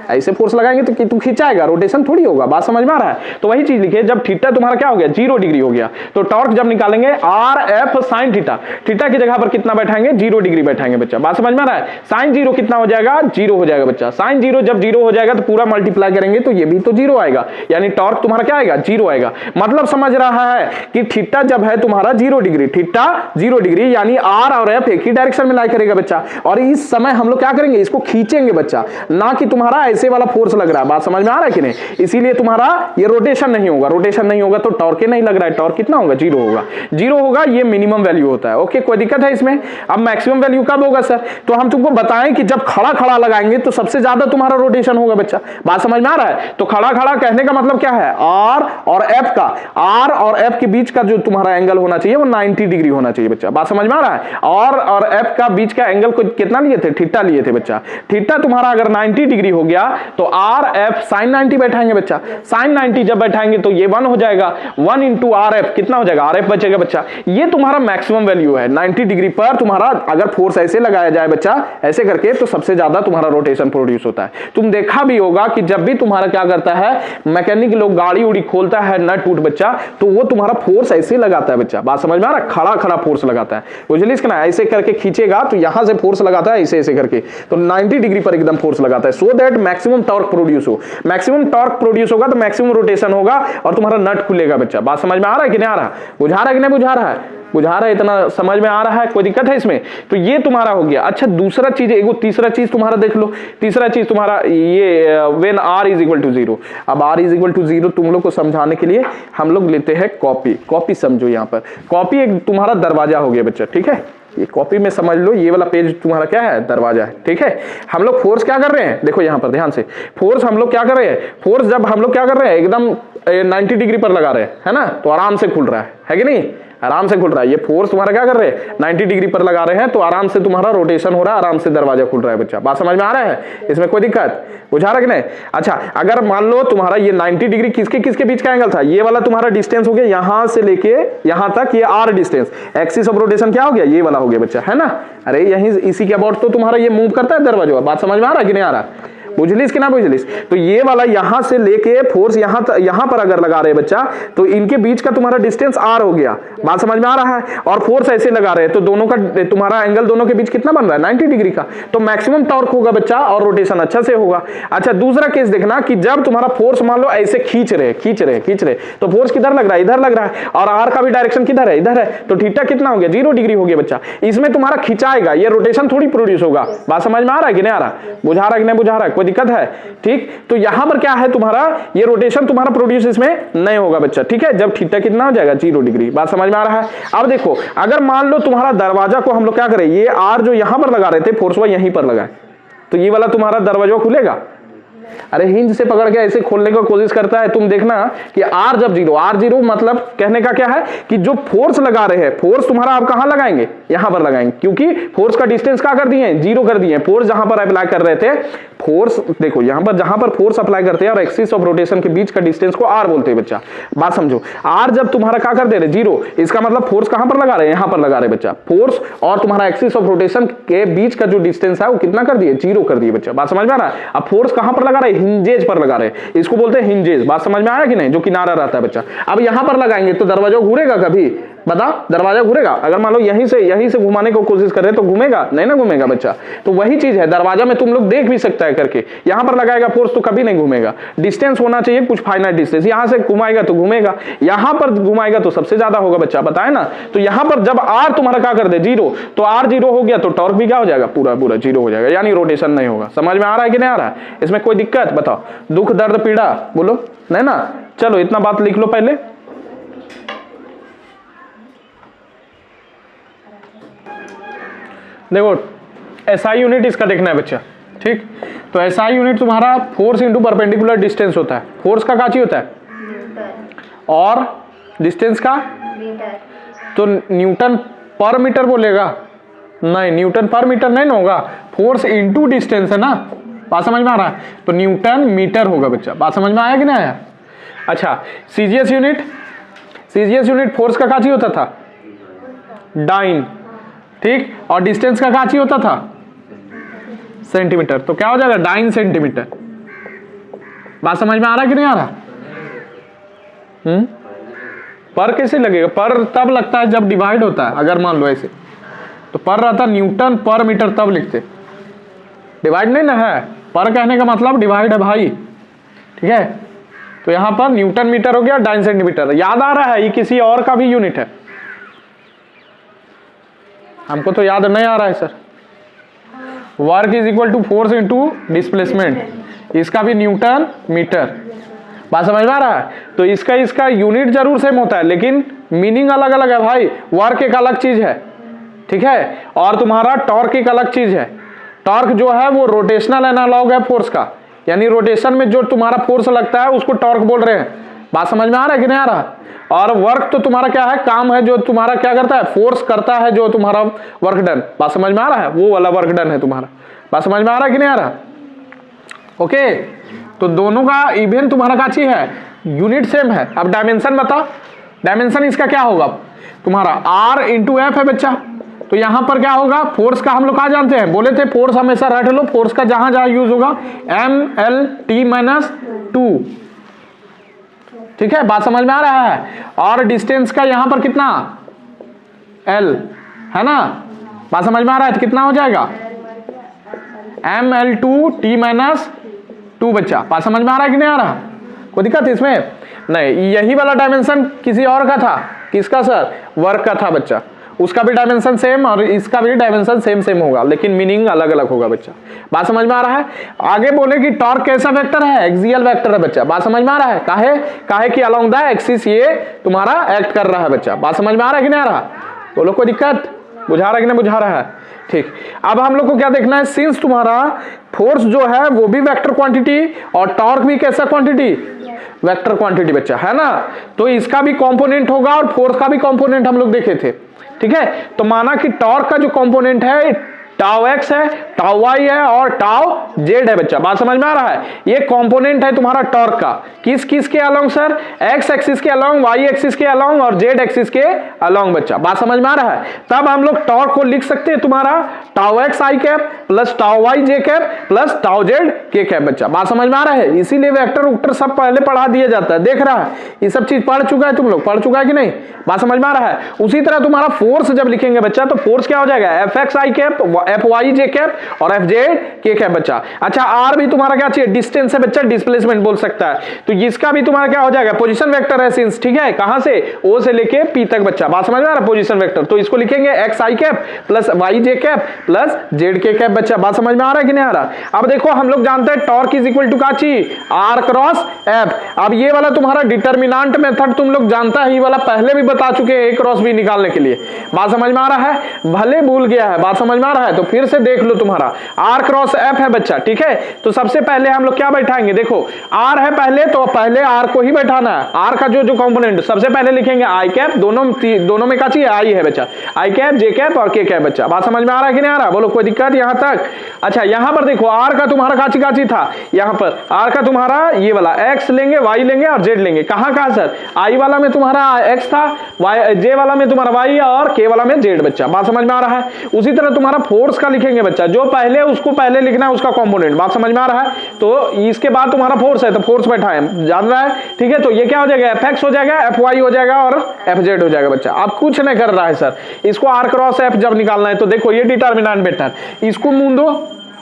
ऐसे फोर्स लगाएंगे तो तू खिंचाएगा, रोटेशन थोड़ी होगा। बात समझ में आ रहा है? तो वही चीज लिखे, जब थीटा तुम्हारा क्या हो गया? 0 डिग्री हो गया, तो टॉर्क जब निकालेंगे R F sine theta, theta की जगह पर कितना बैठाएंगे? 0 डिग्री बैठाएंगे बच्चा। बात समझ में आ रहा है? साइन 0 कितना हो जाएगा? 0 हो जाएगा बच्चा। साइन 0 जब 0 हो जाएगा तो पूरा मल्टीप्लाई करेंगे तो ये भी तो 0 आएगा, यानी टॉर्क तुम्हारा क्या आएगा? 0 आएगा। मतलब समझ रहा है कि थीटा जब है तुम्हारा 0 डिग्री, थीटा 0 डिग्री, यानी आर और एफ एक ही डायरेक्शन में लाई करेगा बच्चा। और इस समय हम लोग क्या करेंगे? इसको खींचेंगे बच्चा, ना कि तुम्हारा ऐसे वाला फोर्स लग रहा है। बात समझ में आ रहा है कि नहीं? इसीलिए तुम्हारा ये रोटेशन नहीं होगा, रोटेशन नहीं होगा तो टॉर्क नहीं लग रहा है। टॉर्क कितना होगा? 0 होगा। 0 होगा, ये मिनिमम वैल्यू होता है। ओके, कोई दिक्कत है इसमें? अब मैक्सिमम वैल्यू कब होगा सर? तो हम तुमको बताएं कि जब खड़ा खड़ा लगाएंगे तो सबसे ज्यादा तुम्हारा रोटेशन होगा बच्चा। बात समझ में आ रहा है? तो खड़ा खड़ा कहने का मतलब क्या है? आर और एफ का, आर और एफ के बीच का जो तुम्हारा एंगल होना चाहिए वो 90 डिग्री होना चाहिए बच्चा। बात समझ में आ रहा है? और एफ का बीच का एंगल को कितना लिए थे? थीटा लिए थे बच्चा। थीटा तुम्हारा अगर 90 डिग्री हो गया तो आर एफ साइन 90 बैठाएंगे बच्चा। साइन 90 जब बैठाएंगे तो ये 1 हो जाएगा, 1 इंटू आर एफ कितना हो जाएगा? आर एफ बचेगा बच्चा। ये तुम्हारा मैक्सिमम वैल्यू है। 90 डिग्री पर तुम्हारा अगर फोर्स ऐसे लगाया जाए बच्चा, ऐसे करके, तो सबसे ज्यादा तुम्हारा रोटेशन प्रोड्यूस होता है। तुम देखा भी होगा कि जब भी तुम्हारा क्या करता है, मैकेनिक लोग गाड़ी उड़ी खोलता है, नट टूट बच्चा, तो वो तुम्हारा फोर्स ऐसे लगाता है बच्चा। बात समझ में आ रहा है? खड़ा खड़ा फोर्स लगाता है, बुझलिए इसका ना? ऐसे करके खींचेगा तो यहां से फोर्स लगाता है, ऐसे ऐसे करके, तो 90 डिग्री पर एकदम फोर्स लगाता है, so that maximum torque produce हो। मैक्सिमम टॉर्क प्रोड्यूस होगा तो मैक्सिमम रोटेशन होगा और तुम्हारा नट खुलेगा बच्चा। बात समझ में आ रहा है कि नहीं आ रहा? बुझा रहा है कि नहीं बुझा रहा है? बुझा रहा है? इतना समझ में आ रहा है? कोई दिक्कत है इसमें? तो ये तुम्हारा हो गया। अच्छा, दूसरा चीज, एगो तीसरा चीज तुम्हारा देख लो। तीसरा चीज तुम्हारा ये when r is equal to 0। अब r इज इक्वल टू 0 तुम लोग को समझाने के लिए हम लोग लेते हैं कॉपी। कॉपी समझो, यहाँ पर कॉपी एक तुम्हारा दरवाजा हो गया बच्चा, ठीक है। ये कॉपी में समझ लो, ये वाला पेज तुम्हारा क्या है? दरवाजा है, ठीक है। हम लोग फोर्स क्या कर रहे हैं? देखो यहाँ पर ध्यान से, फोर्स हम लोग क्या कर रहे हैं? फोर्स जब हम लोग क्या कर रहे हैं, एकदम 90 डिग्री पर लगा रहे हैं, है ना, तो आराम से खुल रहा है कि नहीं? आराम से खुल रहा है। ये फोर्स तुम्हारा क्या कर रहे हैं? 90 डिग्री पर लगा रहे हैं, तो आराम से तुम्हारा रोटेशन हो रहा है, आराम से दरवाजा खुल रहा है बच्चा। बात समझ में आ रहा है? इसमें कोई दिक्कत? बुझा रहा कि नहीं? अच्छा, अगर मान लो तुम्हारा ये 90 डिग्री किसके किसके बीच का एंगल था? ये वाला तुम्हारा डिस्टेंस हो गया यहां से लेके यहां तक, ये r distance, axis of rotation क्या हो गया? ये वाला हो गया बच्चा, है ना। अरे यहीं इसी के अबाउट तो तुम्हारा ये मूव करता है दरवाजा। बात समझ में आ रहा है कि नहीं आ रहा? बुझलिस कि ना बुझलिस? तो ये वाला यहां से लेके फोर्स यहां पर अगर लगा रहे बच्चा, तो इनके बीच का तुम्हारा डिस्टेंस आर हो गया। बात समझ में आ रहा है? और फोर्स ऐसे लगा रहे हैं, तो दोनों का तुम्हारा एंगल दोनों के बीच कितना बन रहा है? 90 डिग्री का। तो मैक्सिमम टॉर्क होगा बच्चा और रोटेशन अच्छा से होगा। अच्छा, दूसरा केस देखना कि जब तुम्हारा फोर्स मान लो ऐसे खींच रहे, तो फोर्स किधर लग रहा है? इधर लग रहा है, और आर का भी डायरेक्शन किधर है? इधर है। तो थीटा कितना हो गया? 0 डिग्री हो गया बच्चा। इसमें तुम्हारा खिंचाएगा, ये रोटेशन थोड़ी प्रोड्यूस होगा। बात समझ में आ रहा है कि नहीं आ रहा? बुझा रहा है कि नहीं बुझा रहा है? कोई दिक्कत है? ठीक, तो यहां पर क्या है तुम्हारा, ये रोटेशन तुम्हारा प्रोड्यूस इसमें नहीं होगा बच्चा। ठीक है, जब थीटा कितना हो जाएगा? 0 डिग्री। बात समझ में आ रहा है? अब देखो, अगर मान लो तुम्हारा दरवाजा को हम लोग क्या करें, ये आर जो यहां पर लगा रहे थे, फोर्स वाई यहीं पर लगाए, तो ये वाला तुम्हारा दरवाजा खुलेगा। अरे हिंज से पकड़ के ऐसे खोलने की कोशिश करता है। तुम देखना कि आर जब R0 मतलब कहने का क्या है कि जो फोर्स लगा रहे हैं, फोर्स तुम्हारा आप कहां लगाएंगे? यहां पर लगाएंगे, क्योंकि फोर्स का डिस्टेंस क्या कर दिए? 0 कर दिए। फोर्स जहां पर अप्लाई कर रहे थे, फोर्स देखो यहां पर जहां पर फोर्स अप्लाई करते हैं और एक्सिस ऑफ रोटेशन के बीच का डिस्टेंस को आर बोलते हैं बच्चा। बात समझो, आर जब तुम्हारा क्या कर दे रहे? 0, इसका मतलब फोर्स कहां पर लगा रहे हैं? यहां पर लगा रहे बच्चा। फोर्स और तुम्हारा एक्सिस ऑफ रोटेशन के बीच का जो डिस्टेंस है वो कितना कर दिए? 0 कर दिए बच्चा। बात समझ में आ रहा है? अब फोर्स कहां पर लगा रहे? हिंजेज पर लगा रहे, इसको बोलते हैं हिंजेज। बात समझ में आया कि नहीं? जो किनारा रहता है बच्चा। अब यहां पर लगाएंगे तो दरवाजा घूरेगा कभी? बता, दरवाजा घूरेगा? अगर मान लो यहीं से घुमाने की कोशिश कर रहे तो घूमेगा? नहीं ना घूमेगा बच्चा। तो वही चीज है, दरवाजा में तुम लोग देख भी सकता है करके, यहां पर लगाएगा फोर्स तो कभी नहीं घूमेगा। डिस्टेंस होना चाहिए कुछ फाइनाइट डिस्टेंस, यहां से घुमाएगा तो घूमेगा, यहां पर घुमाएगा तो सबसे ज्यादा होगा बच्चा। बताए ना? तो यहां पर जब आर तुम्हारा क्या कर दे? 0, तो आर 0 हो गया तो टॉर्क भी क्या हो जाएगा? पूरा 0 हो जाएगा, यानी रोटेशन नहीं होगा। समझ में आ रहा है कि नहीं आ रहा है? इसमें कोई दिक्कत? बताओ, दुख दर्द पीड़ा बोलो, नहीं ना? चलो इतना बात लिख लो पहले। देखो, एसआई यूनिट इसका देखना है बच्चा। ठीक, तो एसआई यूनिट तुम्हारा फोर्स इंटू परपेंडिकुलर डिस्टेंस होता है। फोर्स का काची होता है? और डिस्टेंस का? तो न्यूटन पर मीटर बोलेगा? नहीं, न्यूटन पर मीटर नहीं ना होगा, फोर्स इंटू डिस्टेंस है ना। बात समझ में आ रहा है? तो न्यूटन मीटर होगा बच्चा। बात समझ में आया कि नहीं आया? अच्छा, सीजीएस यूनिट फोर्स का काची होता था? डाइन। ठीक, और डिस्टेंस का काची होता था? सेंटीमीटर। तो क्या हो जाएगा? Dyne centimetre. बात समझ में आ रहा है कि नहीं आ रहा? पर कैसे लगेगा? पर तब लगता है जब डिवाइड होता है। अगर मान लो ऐसे, तो पर रहता न्यूटन पर मीटर, तब लिखते। डिवाइड नहीं ना है, पर कहने का मतलब डिवाइड है भाई। ठीक है, तो यहां पर न्यूटन मीटर हो गया, डाइन सेंटीमीटर। याद आ रहा है? ये किसी और का भी यूनिट है, हमको तो याद नहीं आ रहा है sir. Work is equal to force into displacement, इसका भी न्यूटन मीटर। बात समझ में आ रहा है? तो इसका यूनिट जरूर सेम होता है, लेकिन मीनिंग अलग अलग है भाई। वर्क एक अलग चीज है, ठीक है, और तुम्हारा टॉर्क एक अलग चीज है। टॉर्क जो है वो रोटेशनल एनालॉग है फोर्स का, यानी रोटेशन में जो तुम्हारा फोर्स लगता है उसको टॉर्क बोल रहे हैं। बात समझ में आ रहा है कि नहीं आ रहा? और वर्क तो तुम्हारा क्या है? काम है जो तुम्हारा क्या करता है? फोर्स करता है जो तुम्हारा वर्क डन। बात समझ में आ रहा है? वो वाला वर्क डन है तुम्हारा। बात समझ में आ रहा है कि नहीं आ रहा? ओके, तो दोनों का इवन तुम्हारा काची है? यूनिट सेम है। अब डायमेंशन बता, डायमेंशन इसका क्या होगा? तुम्हारा R इंटू एफ है बच्चा। तो यहां पर क्या होगा? फोर्स का हम लोग कहा जानते हैं, बोले थे फोर्स हमेशा रट लो, फोर्स का जहां जहां यूज होगा MLT-2। ठीक है, बात समझ में आ रहा है? और डिस्टेंस का यहां पर कितना? L है ना? बात समझ में आ रहा है? तो कितना हो जाएगा? ML2T-2 बच्चा। बात समझ में आ रहा है कि नहीं आ रहा? कोई दिक्कत इसमें नहीं? यही वाला डायमेंशन किसी और का था। किसका सर? वर्क का था बच्चा। उसका भी डायमेंशन सेम और इसका भी डायमेंशन सेम होगा, लेकिन मीनिंग अलग अलग होगा बच्चा। बात समझ में आ रहा है? आगे बोले कि टॉर्क कैसा वेक्टर है? एक्सियल वेक्टर है बच्चा। बात समझ में आ रहा है? काहे कि अलोंग द एक्सिस ये तुम्हारा एक्ट कर रहा है बच्चा। बात समझ में आ रहा है कि नहीं आ रहा? बोलो कोई दिक्कत? बुझा रहा है कि नहीं बुझा रहा है? ठीक, अब हम लोग को क्या देखना है? सिंस तुम्हारा फोर्स जो है वो भी वेक्टर क्वांटिटी और टॉर्क भी कैसा क्वांटिटी? वेक्टर क्वांटिटी बच्चा, है ना? तो इसका भी कंपोनेंट होगा और फोर्स का भी कंपोनेंट हम लोग देखे थे। ठीक है, तो माना कि टॉर्क का जो कंपोनेंट है टाउ एक्स है, टाउ वाई है और टाउ जेड है बच्चा। बात समझ में आ रहा है? ये कंपोनेंट है तुम्हारा टॉर्क का। किस किस के अलोंग सर? एक्स एक्सिस के अलोंग, वाई एक्सिस के अलोंग और जेड एक्सिस के अलोंग बच्चा। बात समझ में आ रहा है? तब हम लोग टॉर्क को लिख सकते हैं तुम्हारा टाउ एक्स आई कैप प्लस टाउ वाई जे कैप प्लस टाउ जेड के कैप बच्चा। बात समझ में आ रहा है? इसीलिए वेक्टर वेक्टर सब पहले पढ़ा दिया जाता है। देख रहा है? ये सब चीज पढ़ चुका है, तुम लोग पढ़ चुका है कि नहीं? बात समझ में आ रहा है? उसी तरह तुम्हारा फोर्स जब लिखेंगे बच्चा तो फोर्स क्या हो जाएगा? एफ एक्स आई कैप, एफ वाई जे कैप और एफ जेड के कैप बच्चा। अच्छा आर भी तुम्हारा क्या चाहिए? डिस्टेंस है बच्चा, डिस्प्लेसमेंट बोल सकता है। तो इसका भी तुम्हारा क्या हो जाएगा? पोजीशन वेक्टर है सिंस, ठीक है? कहां से? ओ से लेके पी तक बच्चा। बात समझ में आ रहा है? पोजीशन वेक्टर तो इसको लिखेंगे एक्स आई कैप प्लस वाई जे कैप प्लस जेड के कैप बच्चा। बात समझ में आ रहा है कि नहीं आ रहा? अब देखो हम लोग जानते हैं टॉर्क इज इक्वल टू क्या चाहिए? R cross F. अब ये वाला तुम्हारा डिटर्मिनेंट मेथड तुम लोग जानता है, ये वाला पहले भी बता चुके हैं ए क्रॉस बी निकालने के लिए। बात समझ में आ रहा है? भले भूल गया है, बात समझ में आ रहा है तो फिर से देख लो। तुम्हारा आर क्रॉस एफ है बच्चा, ठीक है? तो सबसे पहले हम लोग क्या बैठाएंगे? देखो आर है पहले, तो पहले आर को ही बैठाना है। आर का जो कंपोनेंट सबसे पहले लिखेंगे आई कैप, दोनों में क्या चाहिए? आई है बच्चा, आई कैप जे कैप और के कैप बच्चा। बात समझ में आ रहा है कि नहीं आ रहा? बोलो कोई दिक्कत यहां तक? अच्छा यहां पर देखो आर का तुम्हारा काची काची था, यहां पर आर का तुम्हारा ये वाला एक्स लेंगे, वाई लेंगे और जेड लेंगे। कहां कहां सर? आई वाला में तुम्हारा एक्स था, वाई जे वाला में तुम्हारा वाई और के वाला में जेड बच्चा। बात समझ में आ रहा है? उसी तरह तुम्हारा फोर्स का लिखेंगे बच्चा, जो पहले उसको पहले लिखना है उसका कंपोनेंट। बात समझ में आ रहा है? तो इसके बाद तुम्हारा फोर्स है तो फोर्स बैठा है, जान रहा है? ठीक है, तो ये क्या हो जाएगा? एफ एक्स हो जाएगा, एफ वाई हो जाएगा और एफ जेड हो जाएगा बच्चा। अब कुछ नहीं कर रहा है सर, इसको आर क्रॉस एफ जब निकालना है तो देखो ये डिटर्मिनेंट बेटा, इसको मूंद दो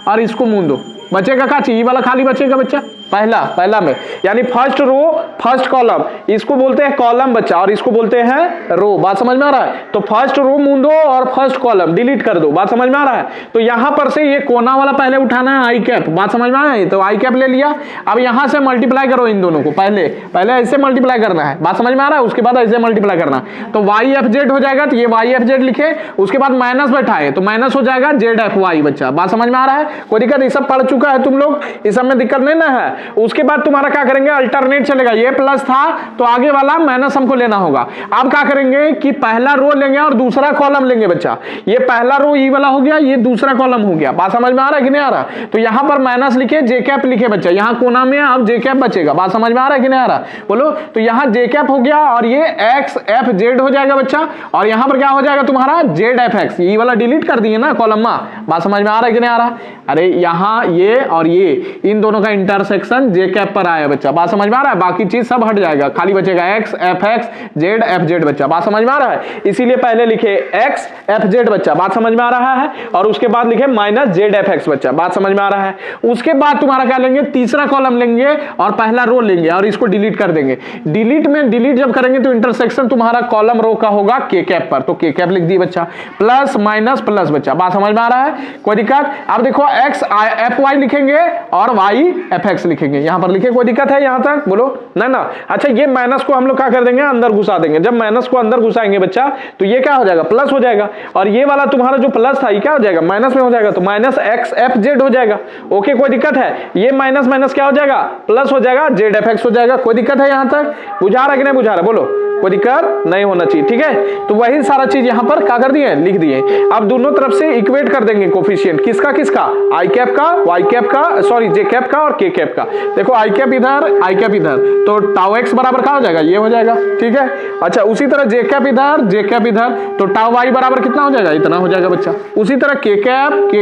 और इसको मूंद दो, बचेगा क्या चाहिए? वाला खाली बचेगा बच्चा पहला में, यानी फर्स्ट रो फर्स्ट कॉलम, इसको बोलते हैं कॉलम बच्चा और इसको बोलते हैं रो। बात समझ में आ रहा है? तो फर्स्ट रो मूंदो और फर्स्ट कॉलम डिलीट कर दो। बात समझ में आ रहा है? तो यहां पर से ये कोना वाला पहले उठाना है आई कैप। बात समझ में आ रहा है? तो आई कैप ले लिया। अब यहां से मल्टीप्लाई करो इन दोनों को, पहले ऐसे मल्टीप्लाई करना है। बात समझ में आ रहा है? उसके बाद ऐसे मल्टीप्लाई करना, तो वाई एफ जेड हो जाएगा। तो ये वाई एफ जेड लिखे, उसके बाद माइनस बैठाए तो माइनस हो जाएगा जेड एफ वाई बच्चा। बात समझ में आ रहा है? कोई दिक्कत? ये सब पढ़ चुका है तुम लोग, इस सब में दिक्कत नहीं ना है? उसके बाद तुम्हारा क्या करेंगे? अल्टरनेट चलेगा, ये प्लस था तो आगे वाला माइनस हमको लेना होगा। अब क्या करेंगे कि पहला रो लेंगे और दूसरा कॉलम लेंगे बच्चा। ये पहला रो ई वाला हो गया, ये दूसरा कॉलम हो गया। बात समझ में आ रहा है कि नहीं आ रहा? तो यहां पर माइनस लिखे, जे कैप लिखे बच्चा, यहां कोना में अब जे कैप बचेगा। बात समझ में आ रहा है कि नहीं आ रहा? बोलो। तो यहां जे कैप हो गया और ये एक्स एफ जेड हो जाएगा बच्चा, और यहां पर क्या हो जाएगा तुम्हारा? Z F x. ये वाला डिलीट कर दिए ना कॉलम में। बात समझ में आ रहा है कि नहीं आ रहा? अरे यहां ये और ये इन दोनों का इंटरसेक्शन जे कैप पर आया बच्चा। बात समझ में आ रहा है? बाकी चीज सब हट जाएगा, खाली बचेगा x F x Z F Z बच्चा। बात समझ में आ रहा है? इसीलिए पहले लिखे एक्स एफ जेड बच्चा। बात समझ में आ रहा है? और उसके बाद लिखे माइनस जेड एफ एक्स बच्चा। बात समझ में आ रहा है? उसके बाद तुम्हारा क्या लेंगे? तीसरा कॉलम लेंगे और पहला रो लेंगे और इसको डिलीट कर देंगे। डिलीट जब करेंगे तो इंटरसेक्शन तुम्हारा कॉलम रो का होगा के कैप पर, तो के कैप लिख दी बच्चा, प्लस माइनस प्लस बच्चा। बात समझ में आ रहा है? कोई दिक्कत? अब देखो एक्स एफ वाई लिखेंगे और वाई एफ एक्स लिखेंगे, यहां पर लिखे। कोई दिक्कत है यहां तक? बोलो ना। अच्छा ये माइनस को हम लोग क्या कर देंगे? अंदर घुसा देंगे। जब माइनस को अंदर घुसाएंगे बच्चा तो ये क्या हो जाएगा? प्लस हो जाएगा, और ये वाला तुम्हारा जो प्लस था ये क्या हो जाएगा? माइनस में हो जाएगा, तो माइनस एक्स एफ जेड हो जाएगा। ओके कोई दिक्कत है? ये माइनस माइनस क्या हो जाएगा? प्लस हो जाएगा, जेड एफ एक्स हो जाएगा। कोई दिक्कत है यहां तक? बुझा रहा है कि नहीं बुझा रहा? बोलो। कोई दिक्कत नहीं होना चाहिए, ठीक है? तो वही सारा चीज यहां पर क्या कर दिए? लिख दिए। अब दोनों तरफ से इक्वेट कर देंगे कोफिशिएंट, किसका किसका? आई कैप का, वाई कैप का, सॉरी जे कैप का और के कैप का। देखो आई कैप इधर, आई कैप इधर, तो टाउ एक्स बराबर क्या हो जाएगा? ये हो जाएगा, ठीक है? अच्छा उसी तरह जे कैप इधर, जे कैप इधर, तो टाउ वाई बराबर कितना हो जाएगा? इतना हो जाएगा बच्चा। उसी तरह के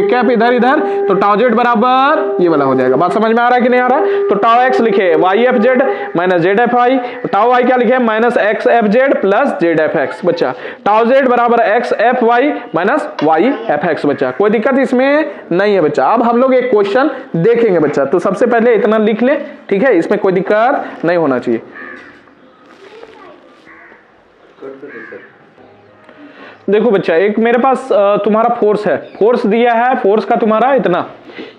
कैप इधर इधर, तो टाउ जेड बराबर ये वाला हो जाएगा। बात समझ में आ रहा है कि नहीं आ रहा? तो टाउ एक्स लिखे y F z minus z F y, tau y क्या लिखे? Minus x F z plus z F x बच्चा। टाउ जेड बराबर x F y minus y F x बच्चा। कोई दिक्कत इसमें नहीं है बच्चा। अब हम लोग एक क्वेश्चन देखेंगे बच्चा, तो सबसे पहले इतना लिख ले, ठीक है? इसमें कोई दिक्कत नहीं होना चाहिए। देखो बच्चा, एक मेरे पास तुम्हारा फोर्स है, फोर्स दिया है, फोर्स का तुम्हारा इतना,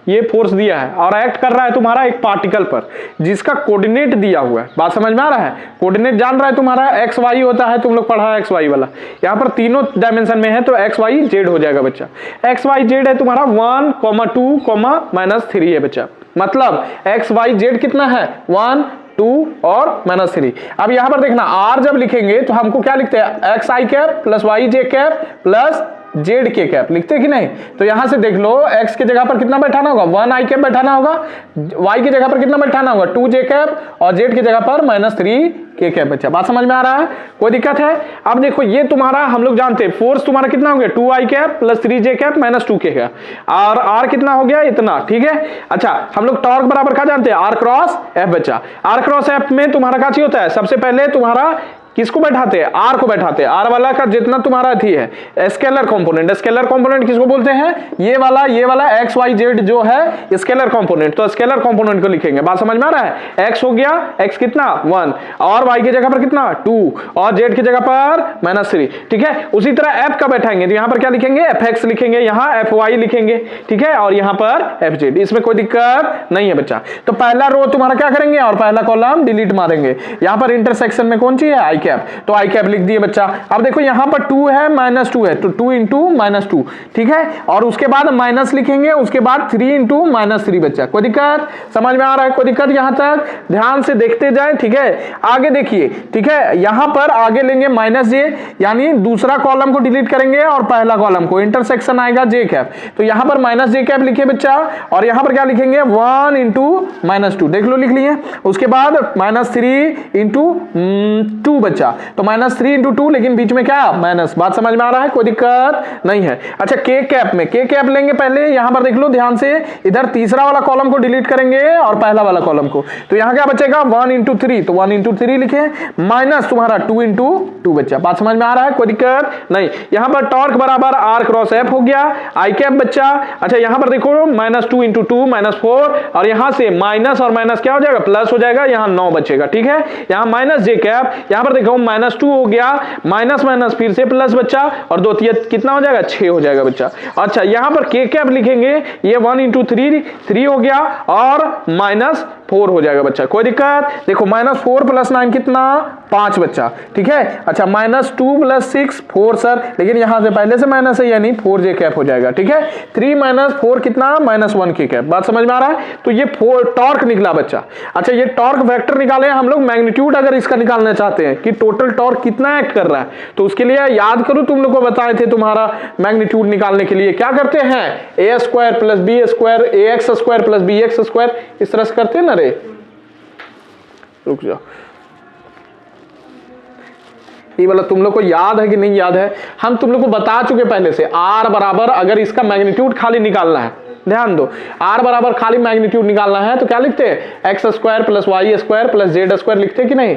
ये फोर्स दिया है और एक्ट कर रहा है तुम्हारा एक पार्टिकल पर जिसका कोऑर्डिनेट दिया हुआ है। बात समझ में आ रहा है? कोऑर्डिनेट जान रहा है तुम्हारा एक्स वाई होता है, तुम लोग पढ़ा है एक्स वाई वाला। यहाँ पर तीनों डायमेंशन में है तो एक्स वाई जेड हो जाएगा बच्चा। एक्स वाई जेड है तुम्हारा 1, 2, -3 है बच्चा। मतलब एक्स वाई जेड कितना है? 1, 2 और -3। अब यहां पर देखना आर जब लिखेंगे तो हमको क्या लिखते हैं? एक्स आई कैप प्लस वाई जे कैप प्लस जेड के कैप, लिखते कि नहीं? तो यहां से देख लो x की जगह पर कितना बैठाना होगा, 1 आई कैप बैठाना होगा, y की जगह पर कितना बैठाना होगा, 2 जे कैप, और z की जगह पर -3 के कैप। बच्चा बात समझ में आ रहा है? कोई दिक्कत है? अब देखो ये तुम्हारा हम लोग जानते हैं फोर्स तुम्हारा कितना हो गया, 2 आई कैप प्लस 3 जे कैप माइनस 2 के कैप, और r कितना हो गया, इतना। ठीक है, अच्छा हम लोग टॉर्क बराबर क्या जानते हैं, r क्रॉस f। बच्चा r क्रॉस f में तुम्हारा क्या होता है, सबसे पहले तुम्हारा किसको बैठाते हैं, आर को बैठाते हैं, आर वाला का जितना तुम्हारा थी है स्केलर कंपोनेंट। स्केलर कंपोनेंट किसको बोलते हैं, ये वाला एक्स वाई जेड जो है स्केलर कंपोनेंट, तो स्केलर कंपोनेंट को लिखेंगे। बात समझ में आ रहा है? एक्स हो गया, एक्स कितना 1, और वाई की जगह पर कितना 2, और जेड की जगह पर -3। ठीक है, उसी तरह एफ का बैठाएंगे तो यहां पर क्या लिखेंगे, एफ एक्स लिखेंगे, यहां एफ वाई लिखेंगे। ठीक है, और यहां पर एफ जेड, इसमें कोई दिक्कत नहीं है बच्चा। तो पहला रो तुम्हारा क्या करेंगे और पहला कॉलम डिलीट मारेंगे। यहां पर इंटरसेक्शन में कौन सी है, आई कैप, तो आई कैप लिख दिए बच्चा। अब देखो यहां पर 2 है -2 है, तो 2 इंटू -2। ठीक है, और उसके बाद माइनस लिखेंगे, उसके बाद 3 इंटू -3। बच्चा कोई दिक्कत समझ में आ रहा है? कोई दिक्कत यहां तक? ध्यान से देखते जाए। ठीक है, आगे देखिए। ठीक है, यहां पर आगे लेंगे -j, यानी दूसरा कॉलम को डिलीट करेंगे और पहला कॉलम को, इंटरसेक्शन आएगा j कैप, तो यहां पर -j कैप लिखे बच्चा, और यहां पर क्या लिखेंगे 1 इंटू -2। देख लो लिख लिए। उसके बाद -3 इंटू 2 बच्चा, तो -3 इंटू 2, लेकिन बीच में क्या माइनस। बात समझ में आ रहा है? कोई दिक्कत नहीं है। अच्छा के कैप में के कैप लेंगे पहले, यहां पर देख लो ध्यान से, इधर तीसरा वाला कॉलम को डिलीट करेंगे और पहला वाला कॉलम को, तो यहां क्या बचेगा 1 इंटू 3, तो 1 इंटू 3 लिखे, माइनस तुम्हारा 2 इंटू 2 बच्चा। बात समझ में आ रहा है? कोई दिक्कत नहीं। यहां पर टॉर्क बराबर आर क्रॉस एफ हो गया, आई कैप बच्चा। अच्छा यहां पर देखो -2 इंटू 2 -4, और यहां से माइनस और माइनस क्या हो जाएगा, प्लस हो जाएगा, यहां 9 बचेगा। ठीक है, यहां -j कैप, यहां पर देखो -2 हो गया, माइनस माइनस फिर से प्लस बच्चा, और 2 कितना हो जाएगा 6 हो जाएगा बच्चा। अच्छा यहां पर के कैप लिखेंगे, ये 1 इंटू 3 हो गया, और -4 हो जाएगा बच्चा। कोई दिक्कत? देखो -4 + 9 कितना 5 बच्चा। ठीक है, अच्छा -2 + 6 4 सर, लेकिन यहां से पहले से माइनस है यानी 4 जे कैप हो जाएगा। ठीक है, 3 - 4 कितना -1 के कैप। बात समझ में आ रहा है? तो ये टॉर्क निकला बच्चा। अच्छा ये टॉर्क वेक्टर निकाले हम लोग, मैग्नीट्यूड अगर इसका निकालना चाहते हैं कि टोटल टॉर्क कितना एक्ट कर रहा है, तो उसके लिए याद करो तुम लोग को बताए थे, तुम्हारा मैग्नीट्यूड निकालने के लिए क्या करते हैं, a² + b² ax² + bx², इस तरह से करते हैं ना रे। रुक जाओ, ये वाला तुम लोग को याद है कि नहीं याद है? हम तुम लोग को बता चुके पहले से, r बराबर अगर इसका मैग्नीट्यूड खाली निकालना है, ध्यान दो, r बराबर खाली मैग्नीट्यूड निकालना है तो क्या लिखते हैं, x² + y² + z² लिखते कि नहीं?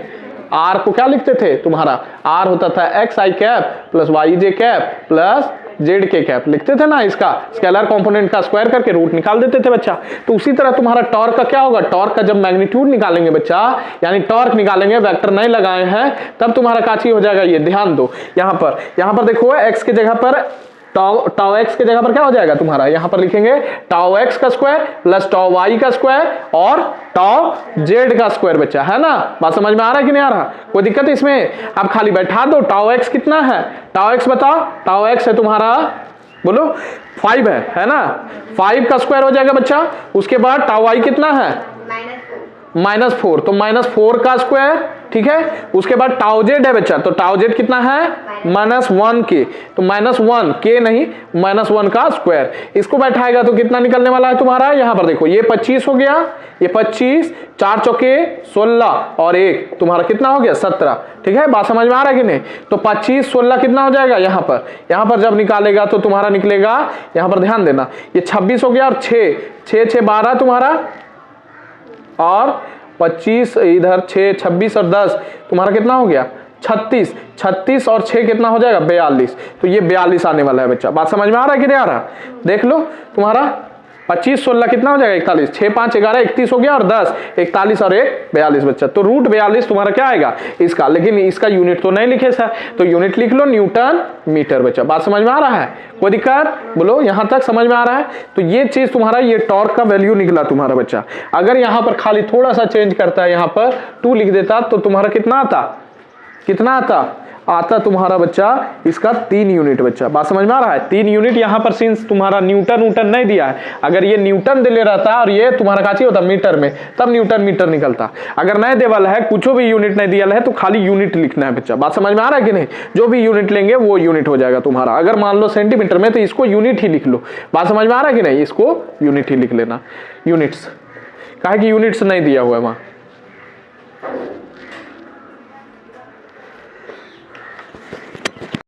r को क्या लिखते थे तुम्हारा, r होता था x i cap + y j cap + z के कैप, लिखते थे ना, इसका स्केलर कंपोनेंट का स्क्वायर करके रूट निकाल देते थे बच्चा। तो उसी तरह तुम्हारा टॉर्क का क्या होगा, टॉर्क का जब मैग्नीट्यूड निकालेंगे बच्चा, यानी टॉर्क निकालेंगे, वेक्टर नहीं लगाए हैं, तब तुम्हारा काची हो जाएगा, ये ध्यान दो। यहां पर देखो x की जगह पर टाउ एक्स की जगह पर क्या हो जाएगा तुम्हारा, यहां पर लिखेंगे टाउ एक्स का स्क्वायर प्लस टाउ वाई का स्क्वायर और टाउ जेड का स्क्वायर बच्चा, है ना? बात समझ में आ रहा है कि नहीं आ रहा? कोई दिक्कत इसमें? अब खाली बैठा दो, टाउ एक्स कितना है, टाउ एक्स बताओ, टाउ एक्स है तुम्हारा, बोलो 5 है ना? 5 का स्क्वायर हो जाएगा बच्चा। उसके बाद टाउ वाई कितना है, -4, तो -4 का स्क्वायर। ठीक है, उसके बाद टाउ जेड है बच्चा, तो टाउ जेड कितना है, -1 के, तो -1 के नहीं, -1 का स्क्वायर। इसको बैठाएगा तो कितना निकलने वाला है तुम्हारा, यहां पर देखो ये 25 हो गया, ये 25, 4 चौके 16 और 1 तुम्हारा कितना हो गया 17। ठीक है, बात समझ में आ रहा है कि नहीं? तो 25 16 कितना हो जाएगा, यहां पर जब निकालेगा तो तुम्हारा निकलेगा, यहां पर ध्यान देना, ये 26 हो गया और 6 12 तुम्हारा, और 25 इधर 6 26 और 10 तुम्हारा कितना हो गया 36 और 6 कितना हो जाएगा 42। तो ये 42 आने वाला है बच्चा। बात समझ में आ रहा है कि नहीं आ रहा? देख लो तुम्हारा 25 16 कितना हो जाएगा 41, 6 5 11 31 हो गया और 10 41 और 1 42 बच्चा। तो रूट 42 तुम्हारा क्या आएगा इसका, लेकिन इसका यूनिट तो नहीं लिखे सर, तो यूनिट लिख लो न्यूटन मीटर बच्चा। बात समझ में आ रहा है? कोई दिक्कत बोलो, यहां तक समझ में आ रहा है? तो ये चीज तुम्हारा, ये टॉर्क का वैल्यू निकला तुम्हारा बच्चा। अगर यहां पर खाली थोड़ा सा चेंज करता है, यहां पर 2 लिख देता तो तुम्हारा कितना आता, आता तुम्हारा बच्चा इसका 3 यूनिट बच्चा। बात समझ में आ रहा है? 3 यूनिट यहाँ पर सिंस तुम्हारा न्यूटन नहीं दिया है, अगर ये न्यूटन दे ले रहता और ये तुम्हारा काची होता मीटर में, तब न्यूटन मीटर निकलता। अगर नहीं देवल है, कुछ भी यूनिट नहीं दिया है, तो खाली यूनिट लिखना है बच्चा। बात समझ में आ रहा है कि नहीं? जो भी यूनिट लेंगे वो यूनिट हो जाएगा तुम्हारा। अगर मान लो सेंटीमीटर में, तो इसको यूनिट ही लिख लो। बात समझ में आ रहा है कि नहीं? इसको यूनिट ही लिख लेना, यूनिट्स। काहे कि यूनिट्स नहीं दिया हुआ है वहां।